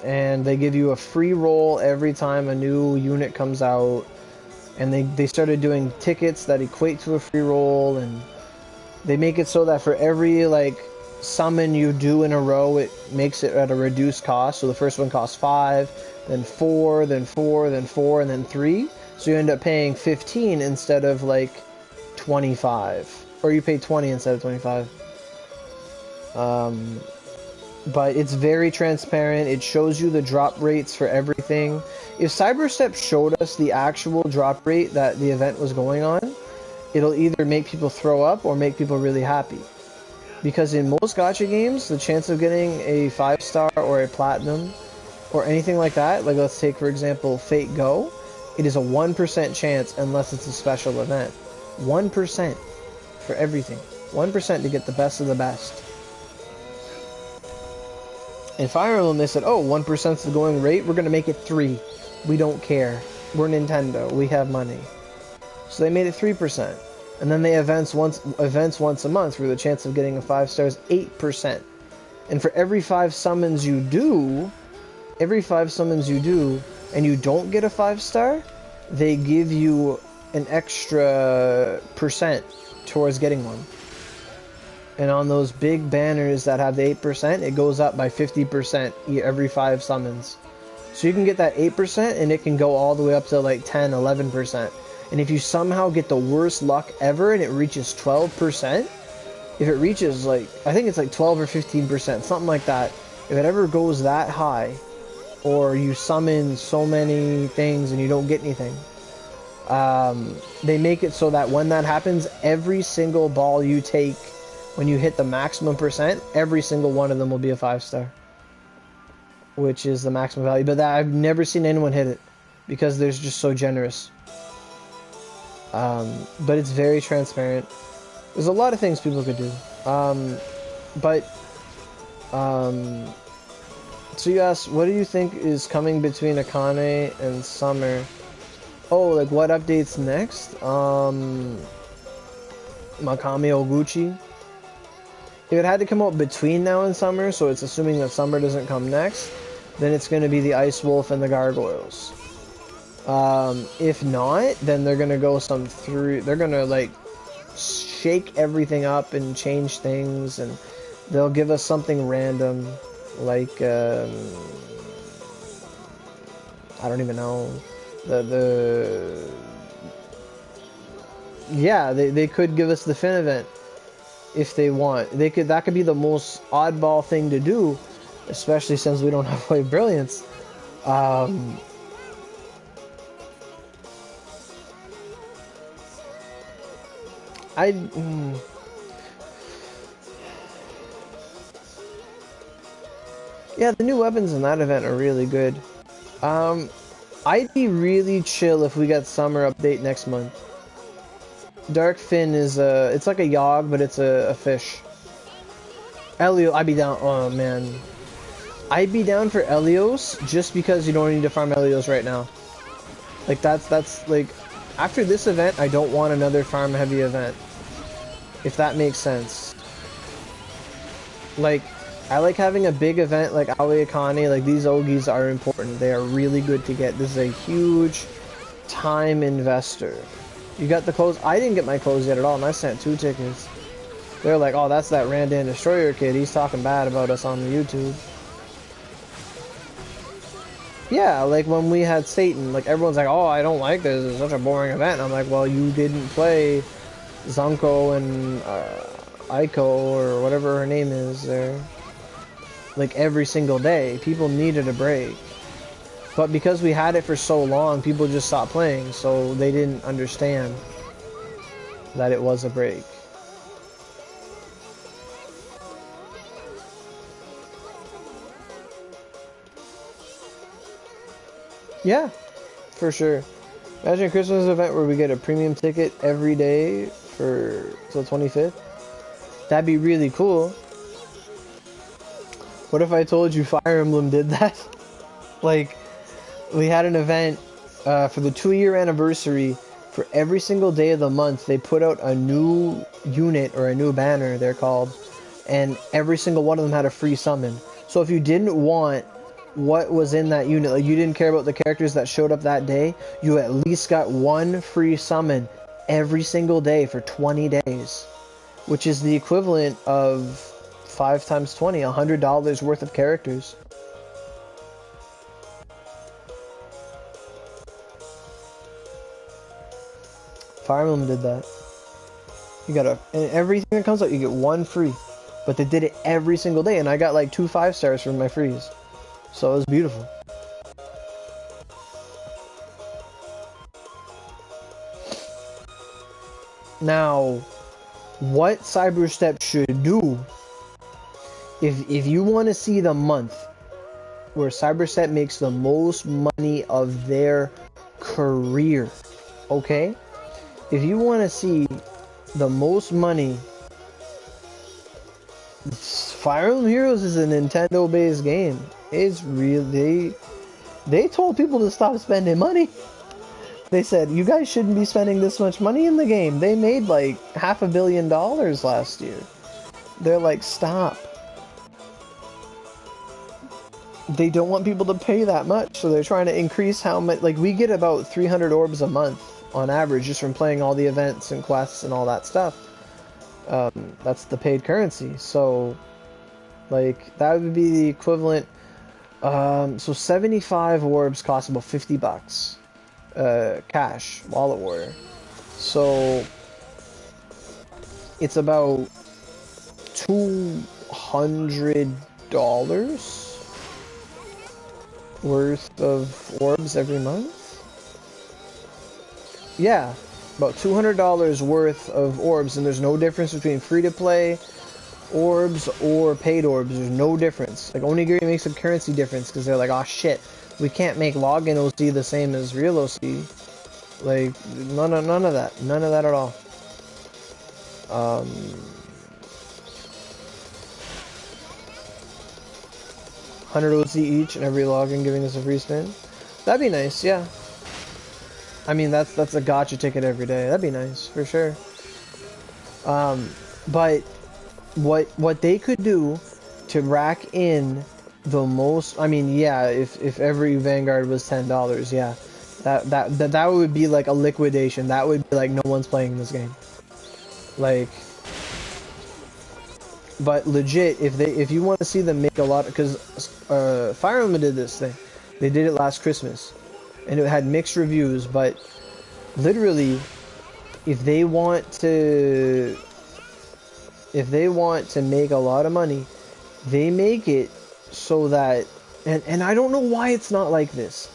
And they give you a free roll every time a new unit comes out. And they started doing tickets that equate to a free roll, and they make it so that for every like summon you do in a row, it makes it at a reduced cost. So the first one costs 5, then 4, then 4, then 4, and then 3. So you end up paying 15 instead of like 25, or you pay 20 instead of 25. But it's very transparent. It shows you the drop rates for everything. If Cyberstep showed us the actual drop rate that the event was going on, it'll either make people throw up or make people really happy. Because in most gacha games, the chance of getting a 5-star or a platinum or anything like that, like let's take for example Fate Go, it is a 1% chance unless it's a special event. 1% for everything. 1% to get the best of the best. In Fire Emblem, they said, oh, 1% is the going rate, we're going to make it 3. We don't care. We're Nintendo. We have money. So they made it 3%. And then they events once a month where the chance of getting a 5-star is 8%. And for every 5 summons you do, and you don't get a 5-star, they give you an extra percent towards getting one. And on those big banners that have the 8%, it goes up by 50% every 5 summons. So you can get that 8% and it can go all the way up to like 10, 11%. And if you somehow get the worst luck ever and it reaches 12%, if it reaches like, I think it's like 12 or 15%, something like that. If it ever goes that high, or you summon so many things and you don't get anything, they make it so that when that happens, every single ball you take, when you hit the maximum percent, every single one of them will be a 5-star. Which is the maximum value. But that, I've never seen anyone hit it, because they're just so generous. But it's very transparent. There's a lot of things people could do. So you asked, what do you think is coming between Akane and Summer? Oh, like what updates next? Makami Oguchi. If it had to come out between now and Summer, so it's assuming that Summer doesn't come next, then it's going to be the Ice Wolf and the Gargoyles. If not, then they're going to go they're going to like shake everything up and change things, and they'll give us something random, like, I don't even know, yeah, they could give us the Fin event. If they want, that could be the most oddball thing to do, especially since we don't have Wave Brilliance. Yeah, the new weapons in that event are really good. I'd be really chill if we got Summer update next month. Dark Fin is it's like a Yogg, but it's a fish. Elio, I'd be down. Oh man, I'd be down for Elios just because you don't need to farm Elios right now. Like that's like, after this event, I don't want another farm heavy event. If that makes sense. Like, I like having a big event like Aoi Akane. Like, these Ogis are important. They are really good to get. This is a huge time investor. You got the clothes? I didn't get my clothes yet at all, and I sent 2 tickets. They're like, oh, that's that Randandestroyer kid. He's talking bad about us on the YouTube. Yeah, like when we had Satan, like everyone's like, oh, I don't like this. It's such a boring event. And I'm like, well, you didn't play Zanko and Aiko or whatever her name is there. Like every single day. People needed a break. But because we had it for so long, people just stopped playing, so they didn't understand that it was a break. Yeah, for sure. Imagine a Christmas event where we get a premium ticket every day for till 25th. That'd be really cool. What if I told you Fire Emblem did that? Like, we had an event for the 2-year anniversary. For every single day of the month, they put out a new unit or a new banner, they're called, and every single one of them had a free summon. So if you didn't want what was in that unit, like you didn't care about the characters that showed up that day, you at least got one free summon every single day for 20 days, which is the equivalent of 5 times 20, $100 worth of characters. Fire Emblem did that. You got and everything that comes out, you get one free. But they did it every single day, and I got like 2 5-stars from my frees. So it was beautiful. Now, what Cyberstep should do, if you want to see the month where Cyberstep makes the most money of their career, okay? If you want to see the most money, Fire Emblem Heroes is a Nintendo-based game. It's real. They told people to stop spending money. They said, you guys shouldn't be spending this much money in the game. They made like $500 million last year. They're like, stop. They don't want people to pay that much, so they're trying to increase how much. Like, we get about 300 orbs a month on average just from playing all the events and quests and all that stuff. That's the paid currency. So, like, that would be the equivalent. So 75 orbs cost about $50. Cash, wallet warrior. So it's about $200 worth of orbs every month. Yeah, about $200 worth of orbs, and there's no difference between free-to-play orbs or paid orbs. There's no difference. Like, Onigiri makes a currency difference because they're like, oh shit, we can't make login OC the same as real OC. Like, none of that. None of that at all. 100 OC each and every login giving us a free spin. That'd be nice, yeah. I mean, that's a gacha ticket every day. That'd be nice, for sure. But what they could do to rack in the most, I mean, yeah, if every Vanguard was $10, yeah, that would be like a liquidation. That would be like no one's playing this game. Like, but legit, if you want to see them make a lot, because Fire Emblem did this thing. They did it last Christmas, and it had mixed reviews. But literally, if they want to make a lot of money, they make it so that, and I don't know why it's not like this.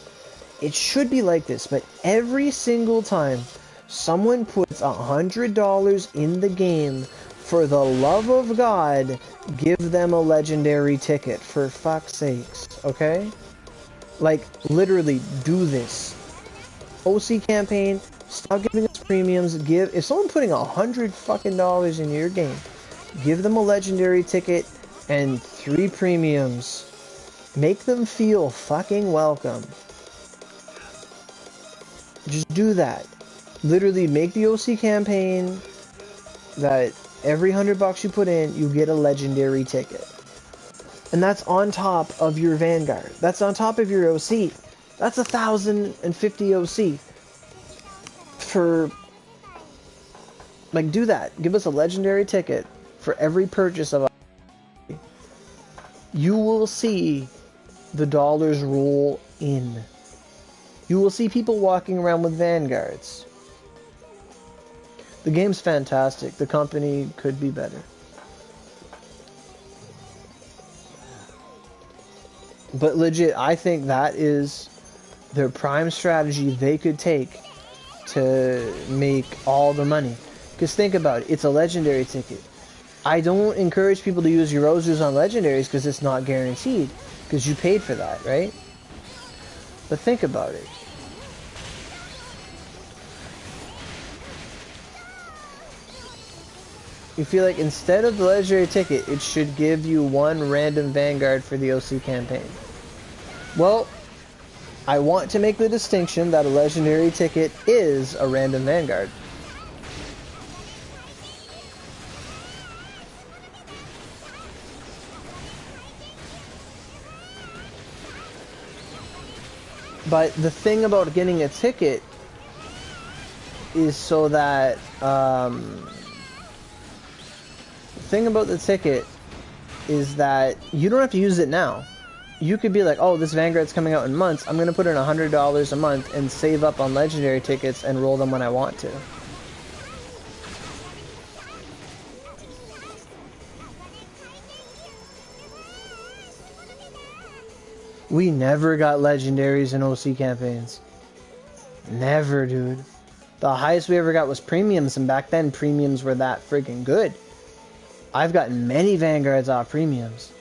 It should be like this, but every single time someone puts $100 in the game, for the love of God, give them a legendary ticket, for fuck's sakes, okay? Like, literally, do this. OC campaign, stop giving us premiums, if someone putting $100 in your game, give them a legendary ticket and 3 premiums. Make them feel fucking welcome. Just do that. Literally, make the OC campaign that every $100 you put in, you get a legendary ticket. And that's on top of your Vanguard. That's on top of your OC. That's 1,050 OC. For, like, do that. Give us a legendary ticket for every purchase of a... You will see the dollars roll in. You will see people walking around with Vanguards. The game's fantastic. The company could be better. But legit, I think that is their prime strategy they could take to make all the money. Because think about it, it's a legendary ticket. I don't encourage people to use your roses on legendaries because it's not guaranteed. Because you paid for that, right? But think about it. You feel like instead of the legendary ticket, it should give you 1 random Vanguard for the OC campaign. Well, I want to make the distinction that a legendary ticket is a random Vanguard. But the thing about getting a ticket is so that, the thing about the ticket is that you don't have to use it now. You could be like, oh, this Vanguard's coming out in months, I'm going to put in $100 a month and save up on legendary tickets and roll them when I want to. We never got legendaries in OC campaigns. Never, dude. The highest we ever got was premiums, and back then premiums were that freaking good. I've gotten many Vanguards off premiums.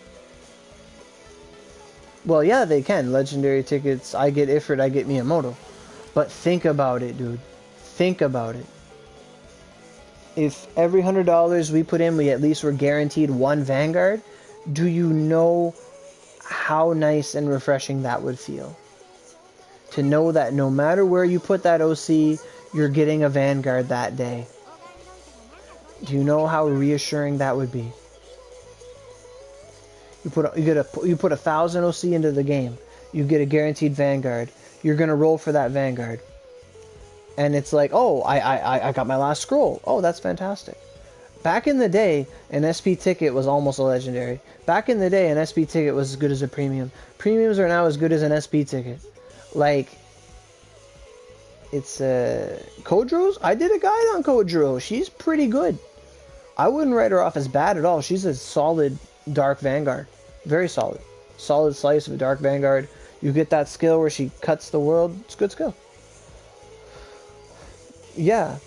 Well, yeah, they can. Legendary tickets, I get Ifrit, I get Miyamoto. But think about it, dude. Think about it. If every $100 we put in, we at least were guaranteed one Vanguard, do you know how nice and refreshing that would feel? To know that no matter where you put that OC, you're getting a Vanguard that day. Do you know how reassuring that would be? You put 1,000 OC into the game, you get a guaranteed Vanguard. You're gonna roll for that Vanguard, and it's like, oh, I got my last scroll. Oh, that's fantastic. Back in the day, an SP ticket was almost a legendary. Back in the day, an SP ticket was as good as a premium. Premiums are now as good as an SP ticket. Like, it's Kodro's. I did a guide on Kodro. She's pretty good. I wouldn't write her off as bad at all. She's a solid Dark Vanguard. Very solid. Solid slice of a Dark Vanguard. You get that skill where she cuts the world. It's a good skill. Yeah.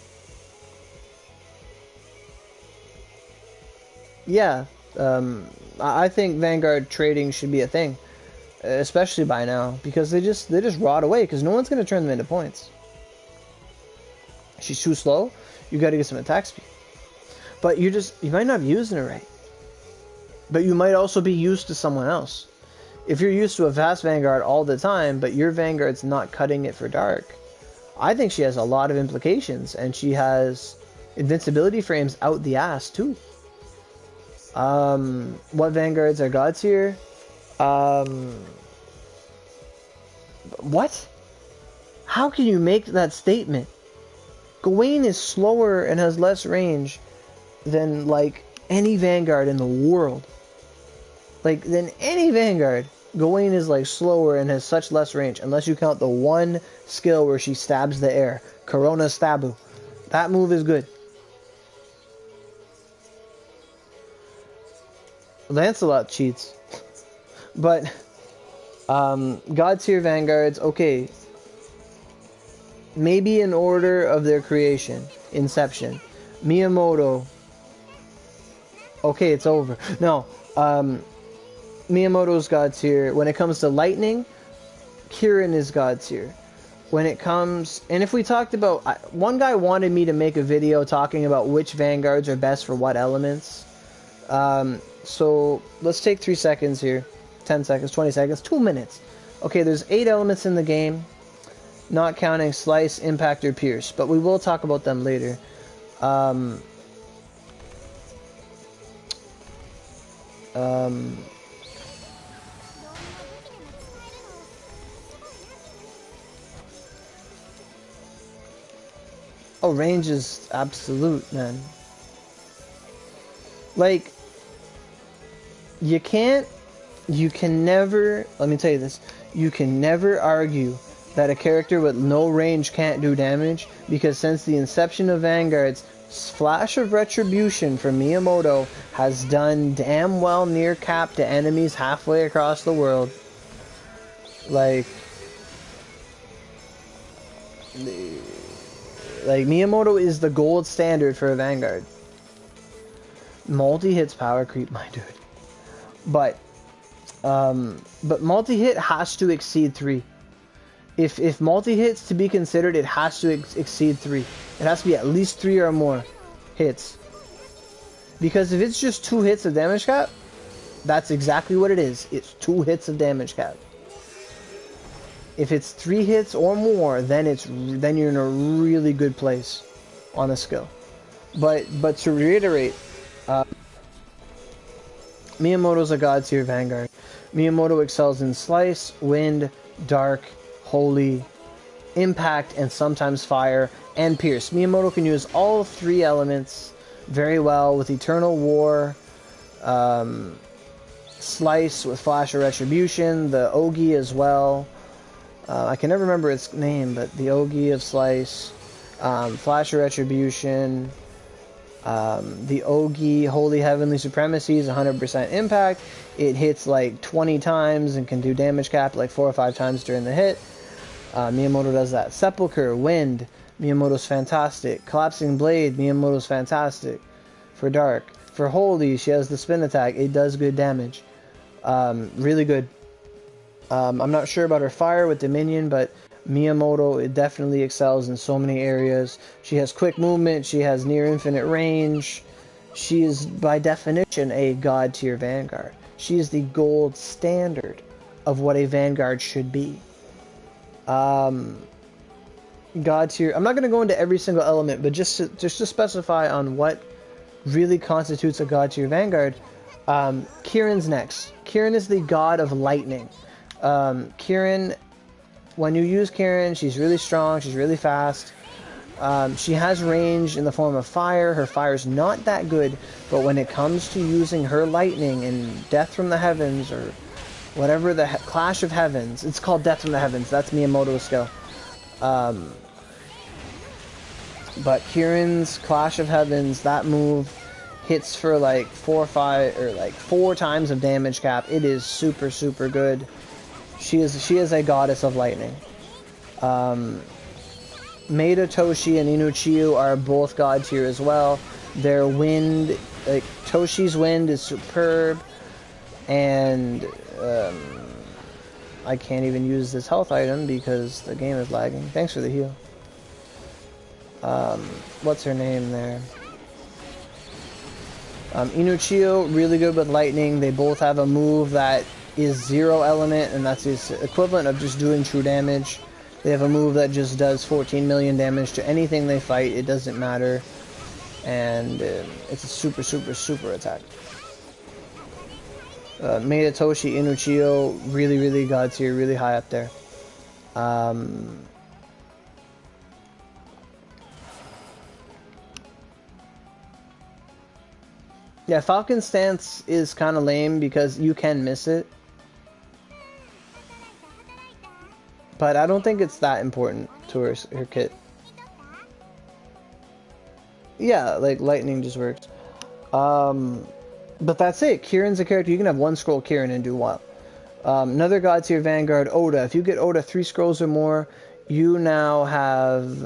Yeah. I think Vanguard trading should be a thing. Especially by now. Because they just rot away. Because no one's going to turn them into points. She's too slow. You got to get some attack speed. But you might not be using it right. But you might also be used to someone else. If you're used to a fast Vanguard all the time, but your Vanguard's not cutting it for dark, I think she has a lot of implications, and she has invincibility frames out the ass too. What Vanguards are God tier? What? How can you make that statement? Gawain is slower and has less range than, like, any Vanguard in the world. Like, than any Vanguard. Gawain is, like, slower and has such less range. Unless you count the one skill where she stabs the air. Corona Stabu. That move is good. Lancelot cheats. But, God tier Vanguards, okay. Maybe in order of their creation. Inception. Miyamoto. Okay, it's over. No, Miyamoto's God tier. When it comes to lightning, Kirin is God tier. When it comes, and if we talked about, one guy wanted me to make a video talking about which Vanguards are best for what elements. So let's take 3 seconds here, 10 seconds, 20 seconds, 2 minutes. Okay, there's 8 elements in the game, not counting Slice, Impact, or Pierce, but we will talk about them later. Oh, range is absolute, man. Like, you can never, let me tell you this, you can never argue that a character with no range can't do damage, because since the inception of Vanguards, Flash of Retribution from Miyamoto has done damn well near cap to enemies halfway across the world. Like Miyamoto is the gold standard for a Vanguard. Multi-hits power creep, my dude. But multi-hit has to exceed 3. If multi-hits to be considered, it has to exceed 3. It has to be at least 3 or more hits. Because if it's just 2 hits of damage cap, that's exactly what it is. It's 2 hits of damage cap. If it's 3 hits or more, then you're in a really good place on the skill. But to reiterate, Miyamoto's a god tier Vanguard. Miyamoto excels in Slice, Wind, Dark, Holy, Impact, and sometimes Fire, and Pierce. Miyamoto can use all 3 elements very well with Eternal War, Slice with Flash of Retribution, the Ogi as well. I can never remember its name, but the Ogi of Slice, Flash of Retribution, the Ogi Holy Heavenly Supremacy is 100% impact. It hits like 20 times and can do damage cap like 4 or 5 times during the hit. Miyamoto does that. Sepulcher, Wind, Miyamoto's fantastic. Collapsing Blade, Miyamoto's fantastic. For Dark. For Holy, she has the spin attack. It does good damage. Really good. I'm not sure about her Fire with Dominion, but Miyamoto, it definitely excels in so many areas. She has quick movement, she has near infinite range. She is, by definition, a god tier Vanguard. She is the gold standard of what a Vanguard should be. God tier, I'm not going to go into every single element, but just to specify on what really constitutes a god tier Vanguard, Kieran's next. Kieran is the god of lightning. Kieran, when you use Kieran, she's really strong, she's really fast. She has range in the form of fire. Her fire's not that good, but when it comes to using her lightning and Death from the Heavens, or whatever the Clash of Heavens, it's called Death from the Heavens, that's Miyamoto's skill. But Kieran's Clash of Heavens, that move hits for like 4 or 5, or like 4 times of damage cap. It is super, super good. She is a goddess of lightning. Maeda Toshi and Inuchiyo are both god tier as well. Their wind, like Toshi's wind is superb, and I can't even use this health item because the game is lagging. Thanks for the heal. What's her name there? Inuchiyo, really good with lightning. They both have a move that is 0 element, and that's the equivalent of just doing true damage. They have a move that just does 14 million damage to anything they fight. It doesn't matter. And it's a super, super, super attack. Maeda Toshi, Inuchiyo, really, really god tier, really high up there. Yeah, Falcon Stance is kind of lame because you can miss it. But I don't think it's that important to her kit. Yeah, like lightning just works. But that's it. Kieran's a character. You can have 1 scroll Kieran and do well. Another god tier Vanguard, Oda. If you get Oda 3 scrolls or more, you now have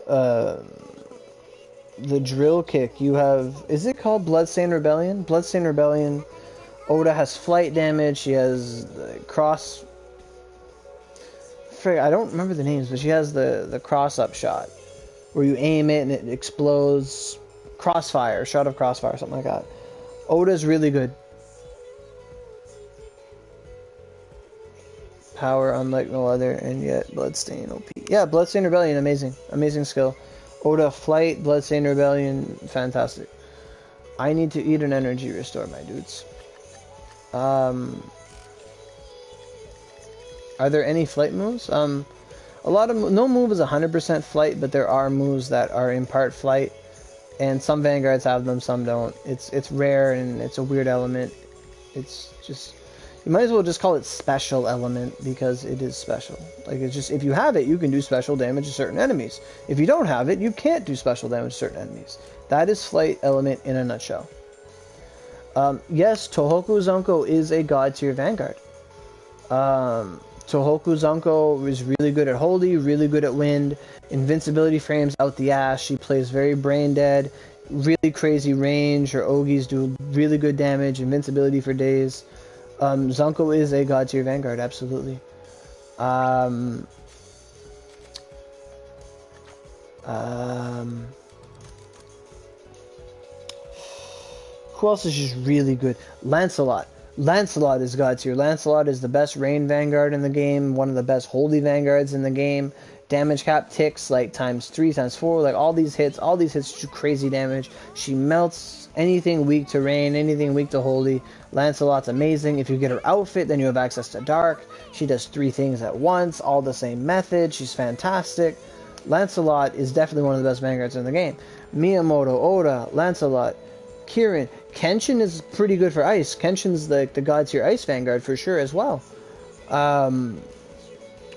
the drill kick. You have, is it called Bloodstained Rebellion? Bloodstained Rebellion. Oda has flight damage. She has cross. I don't remember the names, but she has the cross up shot where you aim it and it explodes. Crossfire, shot of crossfire, something like that. Oda's really good. Power unlike no other, and yet Bloodstained OP. Yeah, Bloodstained Rebellion, amazing, amazing skill. Oda flight, Bloodstained Rebellion, fantastic. I need to eat an energy restore, my dudes. Are there any flight moves? A lot of no move is 100% flight, but there are moves that are in part flight, and some Vanguards have them, some don't. It's rare and it's a weird element. It's just, you might as well just call it special element because it is special. Like, it's just, if you have it, you can do special damage to certain enemies. If you don't have it, you can't do special damage to certain enemies. That is flight element in a nutshell. Yes, Tohoku Zonko is a god tier Vanguard. Tohoku Zonko is really good at Holy, really good at Wind. Invincibility frames out the ass. She plays very brain dead. Really crazy range. Her Ogis do really good damage. Invincibility for days. Zonko is a god tier Vanguard, absolutely. Who else is just really good? Lancelot. Lancelot is God tier. Lancelot is the best rain vanguard in the game, one of the best holy vanguards in the game. Damage cap ticks like ×3, ×4, like all these hits do crazy damage. She melts anything weak to rain, anything weak to holy. Lancelot's amazing. If you get her outfit, then you have access to dark. She does 3 things at once, all the same method. She's fantastic. Lancelot is definitely one of the best vanguards in the game. Miyamoto, Oda, Lancelot, Kirin. Kenshin is pretty good for ice. Kenshin's the god tier ice vanguard for sure as well.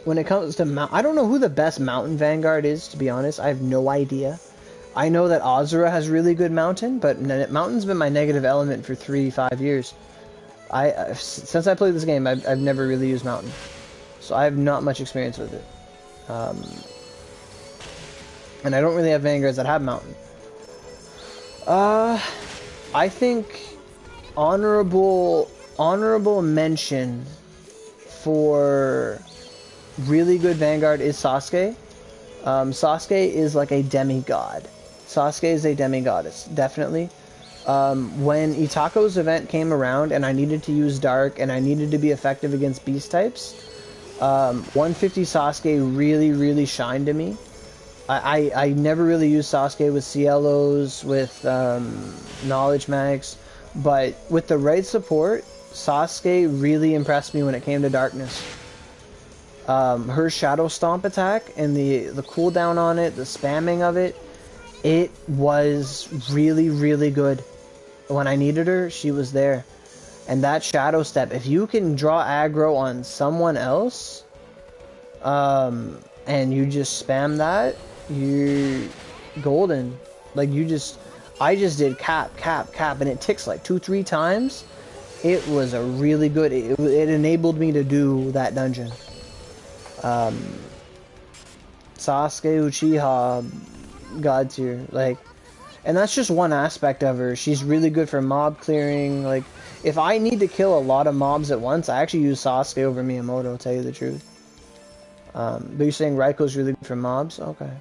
When it comes to I don't know who the best mountain vanguard is, to be honest. I have no idea. I know that Azura has really good mountain, but mountain's been my negative element for 3-5 years. Since I played this game, I've never really used mountain, so I have not much experience with it. And I don't really have vanguards that have mountain. I think honorable mention for really good vanguard is Sasuke. Sasuke is like a demigod. Sasuke is a demigoddess, definitely. When Itako's event came around and I needed to use dark and I needed to be effective against beast types, 150 Sasuke really shined to me. I never really used Sasuke with Cielos, with Knowledge Mags, but with the right support, Sasuke really impressed me when it came to darkness. Her Shadow Stomp attack and the cooldown on it, the spamming of it, it was really good. When I needed her, she was there. And that Shadow Step, if you can draw aggro on someone else, and you just spam that, you're golden. Like I just did cap, and it ticks like 2-3 times. It was a really good, it enabled me to do that dungeon. Sasuke Uchiha, god tier, like, and that's just one aspect of her. She's really good for mob clearing. Like, if I need to kill a lot of mobs at once, I actually use Sasuke over Miyamoto, to tell you the truth. But you're saying Raiko's really good for mobs? Okay.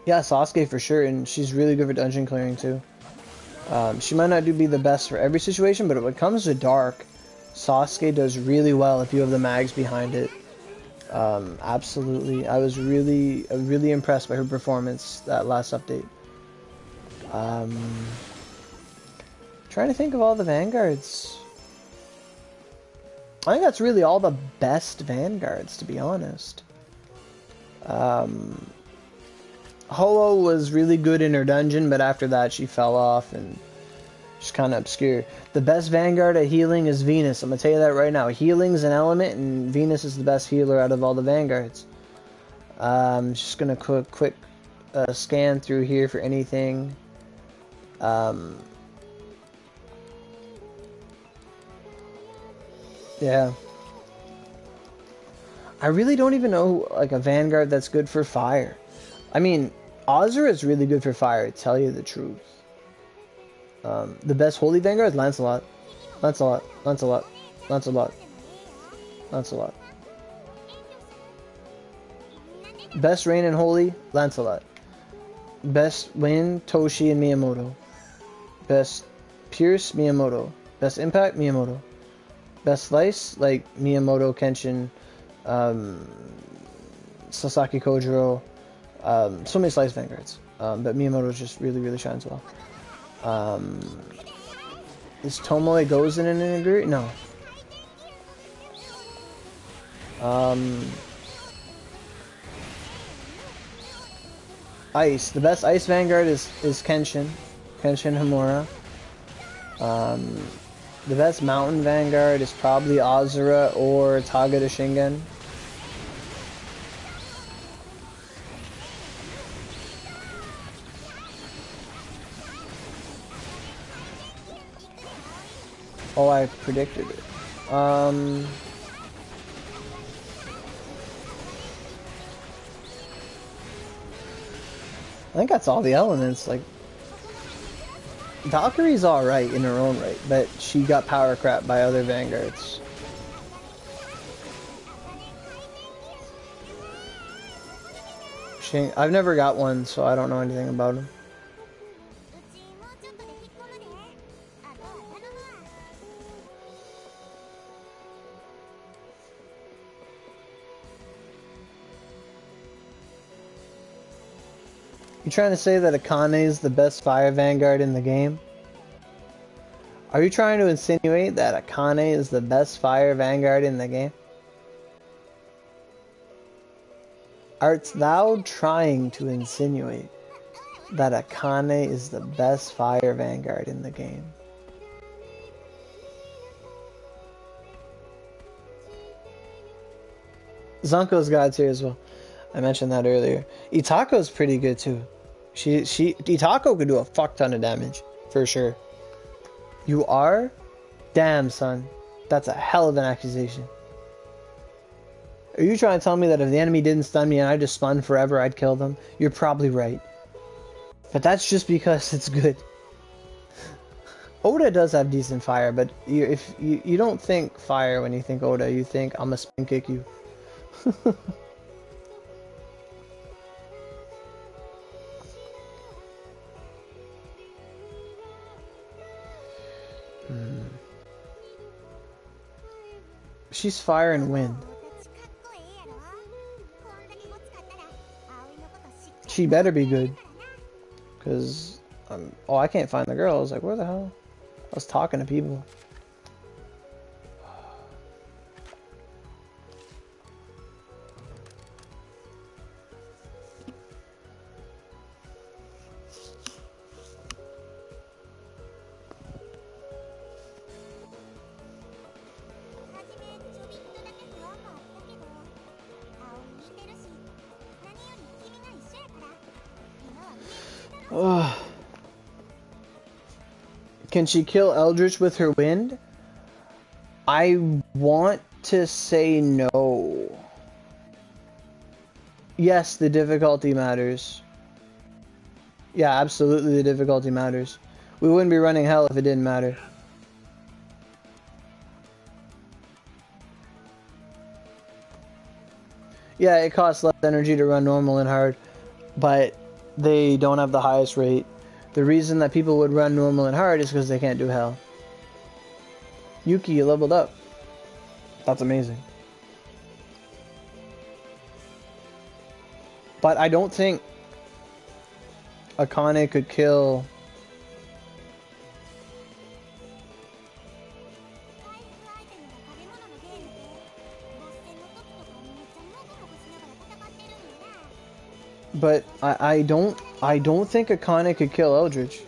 Yeah, Sasuke for sure, and she's really good for dungeon clearing too. She might not be the best for every situation, but when it comes to dark, Sasuke does really well if you have the mags behind it. Absolutely. I was really impressed by her performance that last update. Trying to think of all the vanguards. I think that's really all the best vanguards, to be honest. Holo was really good in her dungeon, but after that she fell off and she's kind of obscure. The best vanguard at healing is Venus. I'm going to tell you that right now. Healing's an element, and Venus is the best healer out of all the vanguards. Just going to quick scan through here for anything. Yeah. I really don't even know like a vanguard that's good for fire. I mean, Azura is really good for fire, to tell you the truth. The best holy vanguard is Lancelot. Lancelot. Best rain and holy, Lancelot. Best wind, Toshi and Miyamoto. Best pierce, Miyamoto. Best impact, Miyamoto. Best slice, like Miyamoto, Kenshin, Sasaki Kojiro. So many slice vanguards. But Miyamoto just really shines well. Is Tomoe Gozen in an Onigiri? No. Ice. The best ice vanguard is Kenshin. Kenshin Himura. The best mountain vanguard is probably Azura or Tagada Shingen. Oh, I predicted it. I think that's all the elements. Like, Valkyrie's alright in her own right, but she got power crap by other vanguards. I've never got one, so I don't know anything about him. You trying to say that Akane is the best fire vanguard in the game? Are you trying to insinuate that Akane is the best fire vanguard in the game? Art thou trying to insinuate that Akane is the best fire vanguard in the game? Zanko's God's here as well. I mentioned that earlier. Itako's pretty good too. Itako could do a fuck ton of damage, for sure. You are? Damn, son. That's a hell of an accusation. Are you trying to tell me that if the enemy didn't stun me and I just spun forever, I'd kill them? You're probably right. But that's just because it's good. Oda does have decent fire, but if you don't think fire when you think Oda, you think I'm gonna spin kick you. She's fire and wind. She better be good. Because, oh, I can't find the girl. I was like, where the hell? I was talking to people. Can she kill Eldritch with her wind? I want to say no. Yes, the difficulty matters. Yeah, absolutely the difficulty matters. We wouldn't be running hell if it didn't matter. Yeah, it costs less energy to run normal and hard, but they don't have the highest rate. The reason that people would run normal and hard is because they can't do hell. Yuki, you leveled up. That's amazing. But I don't think Akane could kill... But I don't think Akane could kill Eldritch.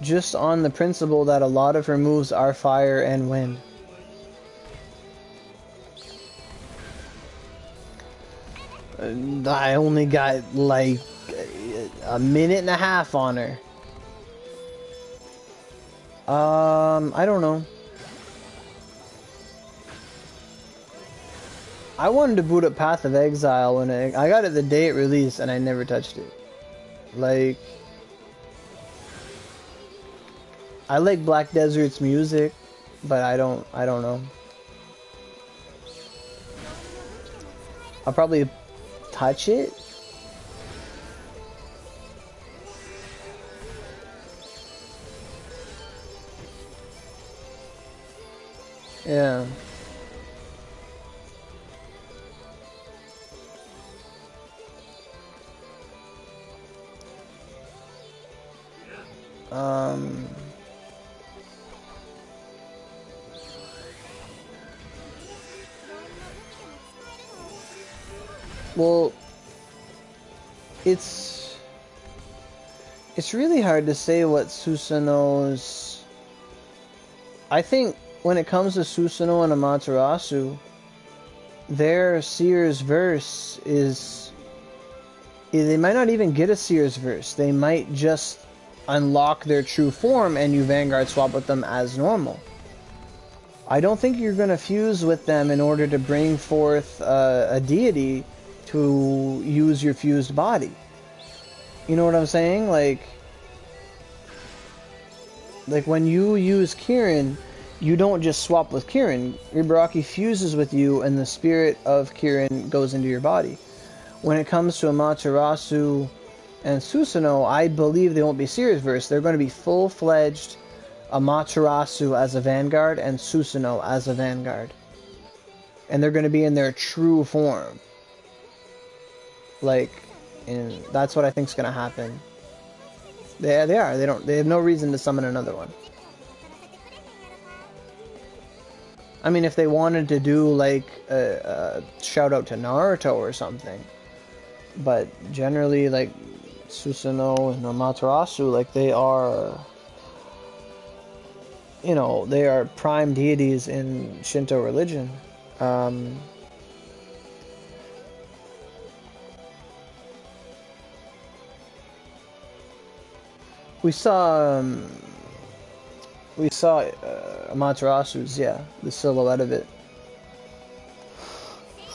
Just on the principle that a lot of her moves are fire and wind. I only got like a minute and a half on her. I don't know. I wanted to boot up Path of Exile when I got it the day it released and I never touched it. Like, I like Black Desert's music, but I don't know. I'll probably touch it. Yeah. Well, it's really hard to say what Susanoo's... I think when it comes to Susanoo and Amaterasu, their Seer's verse is... They might not even get a Seer's verse. They might just unlock their true form and you Vanguard swap with them as normal. I don't think you're going to fuse with them in order to bring forth a deity to use your fused body. You know what I'm saying? Like when you use Kirin, you don't just swap with Kirin. Ibaraki fuses with you and the spirit of Kirin goes into your body. When it comes to Amaterasu and Susanoo, I believe they won't be Seer's verse. They're going to be full-fledged Amaterasu as a Vanguard and Susanoo as a Vanguard. And they're going to be in their true form. Like, and that's what I think is gonna happen. They are. They have no reason to summon another one. I mean, if they wanted to do like a shout out to Naruto or something, but generally like Susanoo and Amaterasu, like they are, you know, they are prime deities in Shinto religion. We saw Amaterasu's, yeah, the silhouette of it.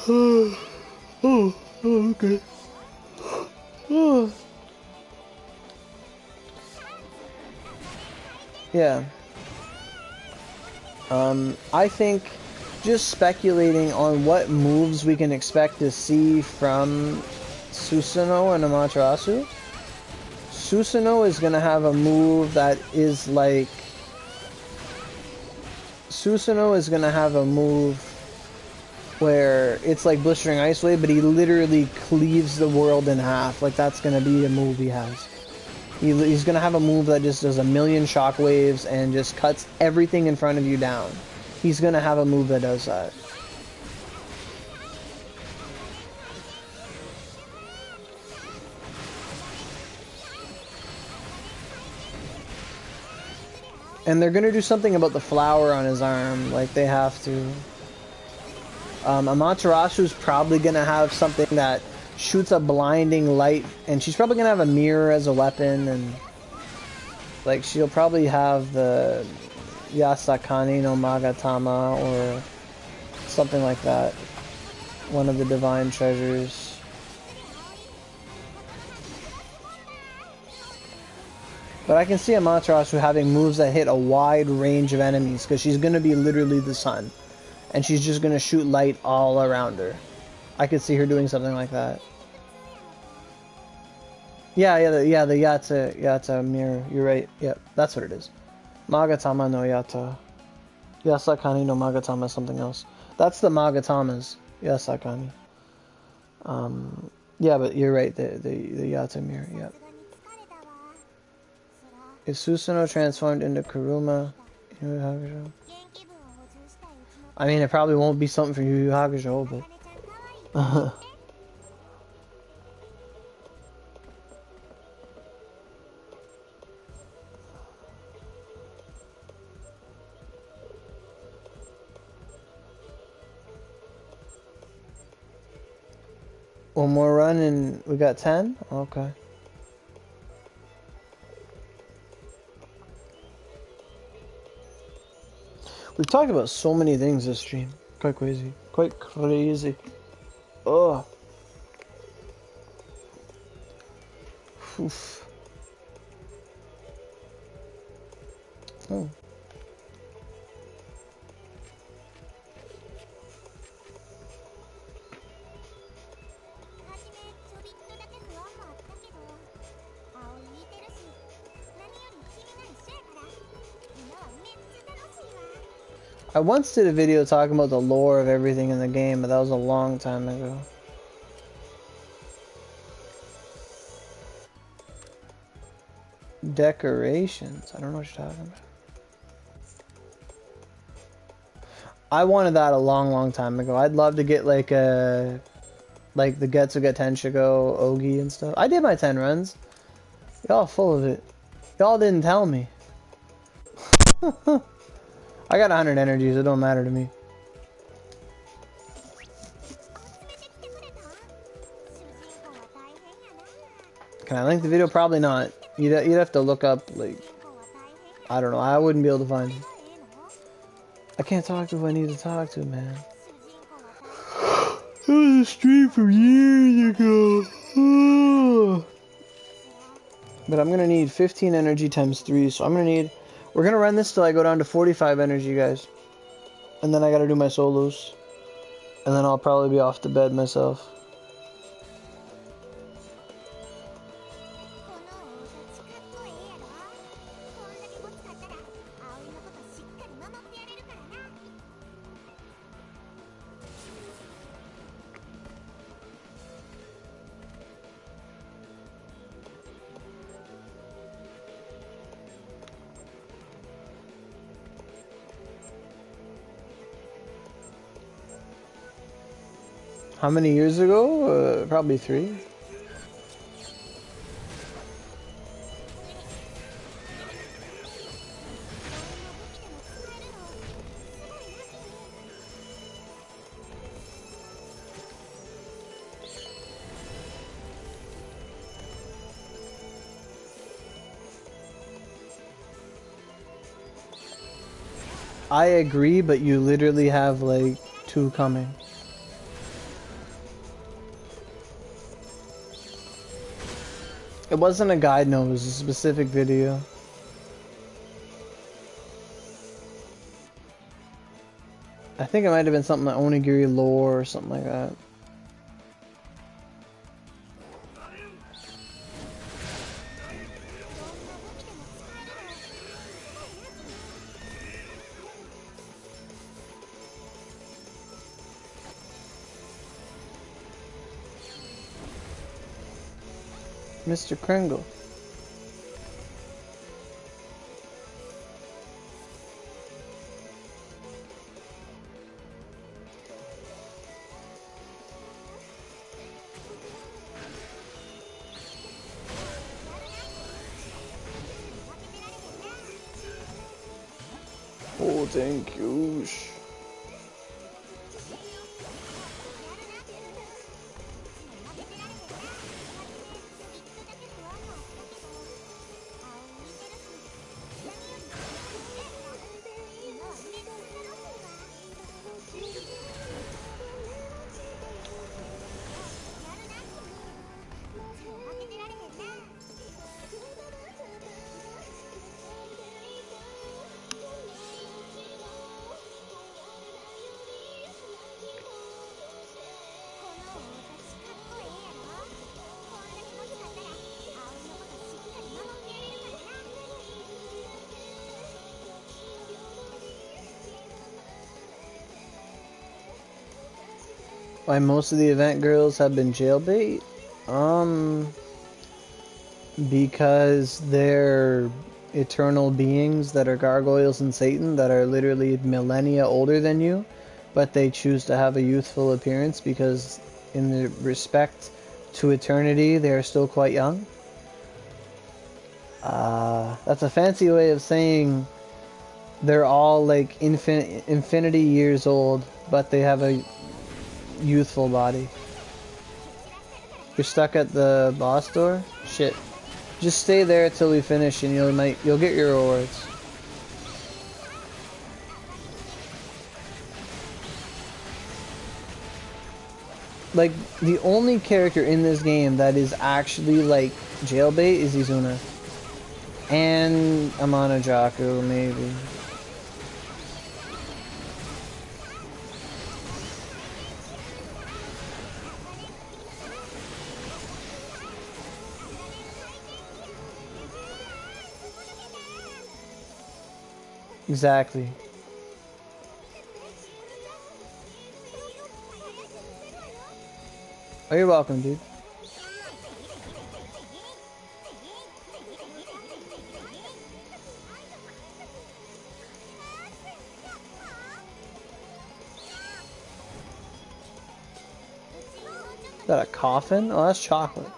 Oh, okay. Yeah. I think just speculating on what moves we can expect to see from Susanoo and Amaterasu. Susanoo is gonna have a move that is like... Susanoo is gonna have a move where it's like Blistering Ice Wave, but he literally cleaves the world in half. Like, that's gonna be a move he has. He's gonna have a move that just does a million shockwaves and just cuts everything in front of you down. He's gonna have a move that does that. And they're gonna do something about the flower on his arm, like they have to. Amaterasu's probably gonna have something that shoots a blinding light, and she's probably gonna have a mirror as a weapon, and like she'll probably have the Yasakani no Magatama or something like that. One of the divine treasures. But I can see Amaterasu having moves that hit a wide range of enemies, because she's going to be literally the sun. And she's just going to shoot light all around her. I could see her doing something like that. Yeah, the Yata mirror. You're right. Yep, that's what it is. Magatama no Yata. Yasakani no Magatama is something else. That's the Magatamas. Yasakani. Yeah, but you're right. The Yata mirror. Yep. Is Susanoo transformed into Kuruma? I mean, it probably won't be something for Yu Yu Hakusho, but... One more run and we got 10? Okay. We've talked about so many things this stream. Quite crazy. Quite crazy. Ugh. Oof. Oh. I once did a video talking about the lore of everything in the game, but that was a long time ago. Decorations. I don't know what you're talking about. I wanted that a long time ago. I'd love to get like a... like the Getsuga Tenshigo, Ogi and stuff. I did my 10 runs. Y'all full of it. Y'all didn't tell me. I got 100 energies, it don't matter to me. Can I link the video? Probably not. You'd have to look up, like... I don't know, I wouldn't be able to find it. I can't talk to who I need to talk to, man. It was a stream from years ago. But I'm gonna need 15 energy times 3, so I'm gonna need... We're gonna run this till I go down to 45 energy, guys. And then I gotta do my solos. And then I'll probably be off to bed myself. How many years ago? Probably 3. I agree, but you literally have like 2 coming. It wasn't a guide, no, it was a specific video. I think it might have been something like Onigiri lore or something like that. Mr. Kringle. Oh, thank you. Why most of the event girls have been jailbait? Because they're eternal beings that are gargoyles and Satan that are literally millennia older than you, but they choose to have a youthful appearance because in the respect to eternity, they are still quite young. That's a fancy way of saying they're all like infinity years old, but they have a youthful body. You're stuck at the boss door? Shit. Just stay there till we finish and you'll get your rewards. Like, the only character in this game that is actually like jailbait is Izuna. And Amano Jaku, maybe. Exactly. Oh, you're welcome, dude. Is that a coffin? Oh, that's chocolate.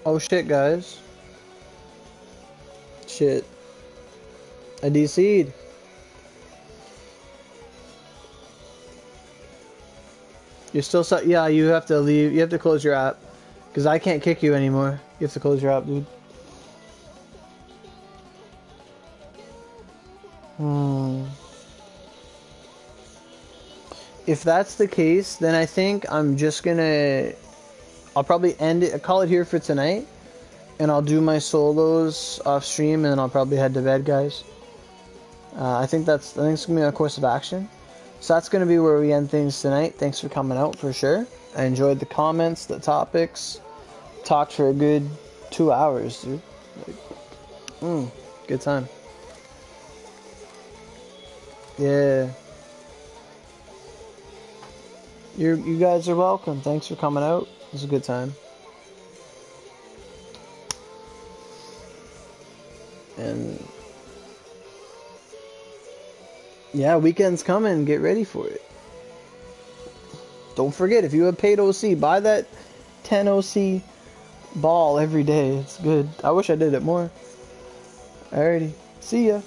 Oh shit, guys. Shit. I DC'd. You're still yeah, you have to leave. You have to close your app. Because I can't kick you anymore. You have to close your app, dude. If that's the case, then I think I'm just gonna... I'll probably end it, call it here for tonight. And I'll do my solos off stream and then I'll probably head to bed, guys. I think it's gonna be my course of action. So that's gonna be where we end things tonight. Thanks for coming out for sure. I enjoyed the comments, the topics. Talked for a good 2 hours, dude. Like, good time. Yeah. You guys are welcome. Thanks for coming out. It was a good time. And yeah, weekend's coming. Get ready for it. Don't forget, if you have paid OC, buy that 10 OC ball every day. It's good. I wish I did it more. Alrighty. See ya.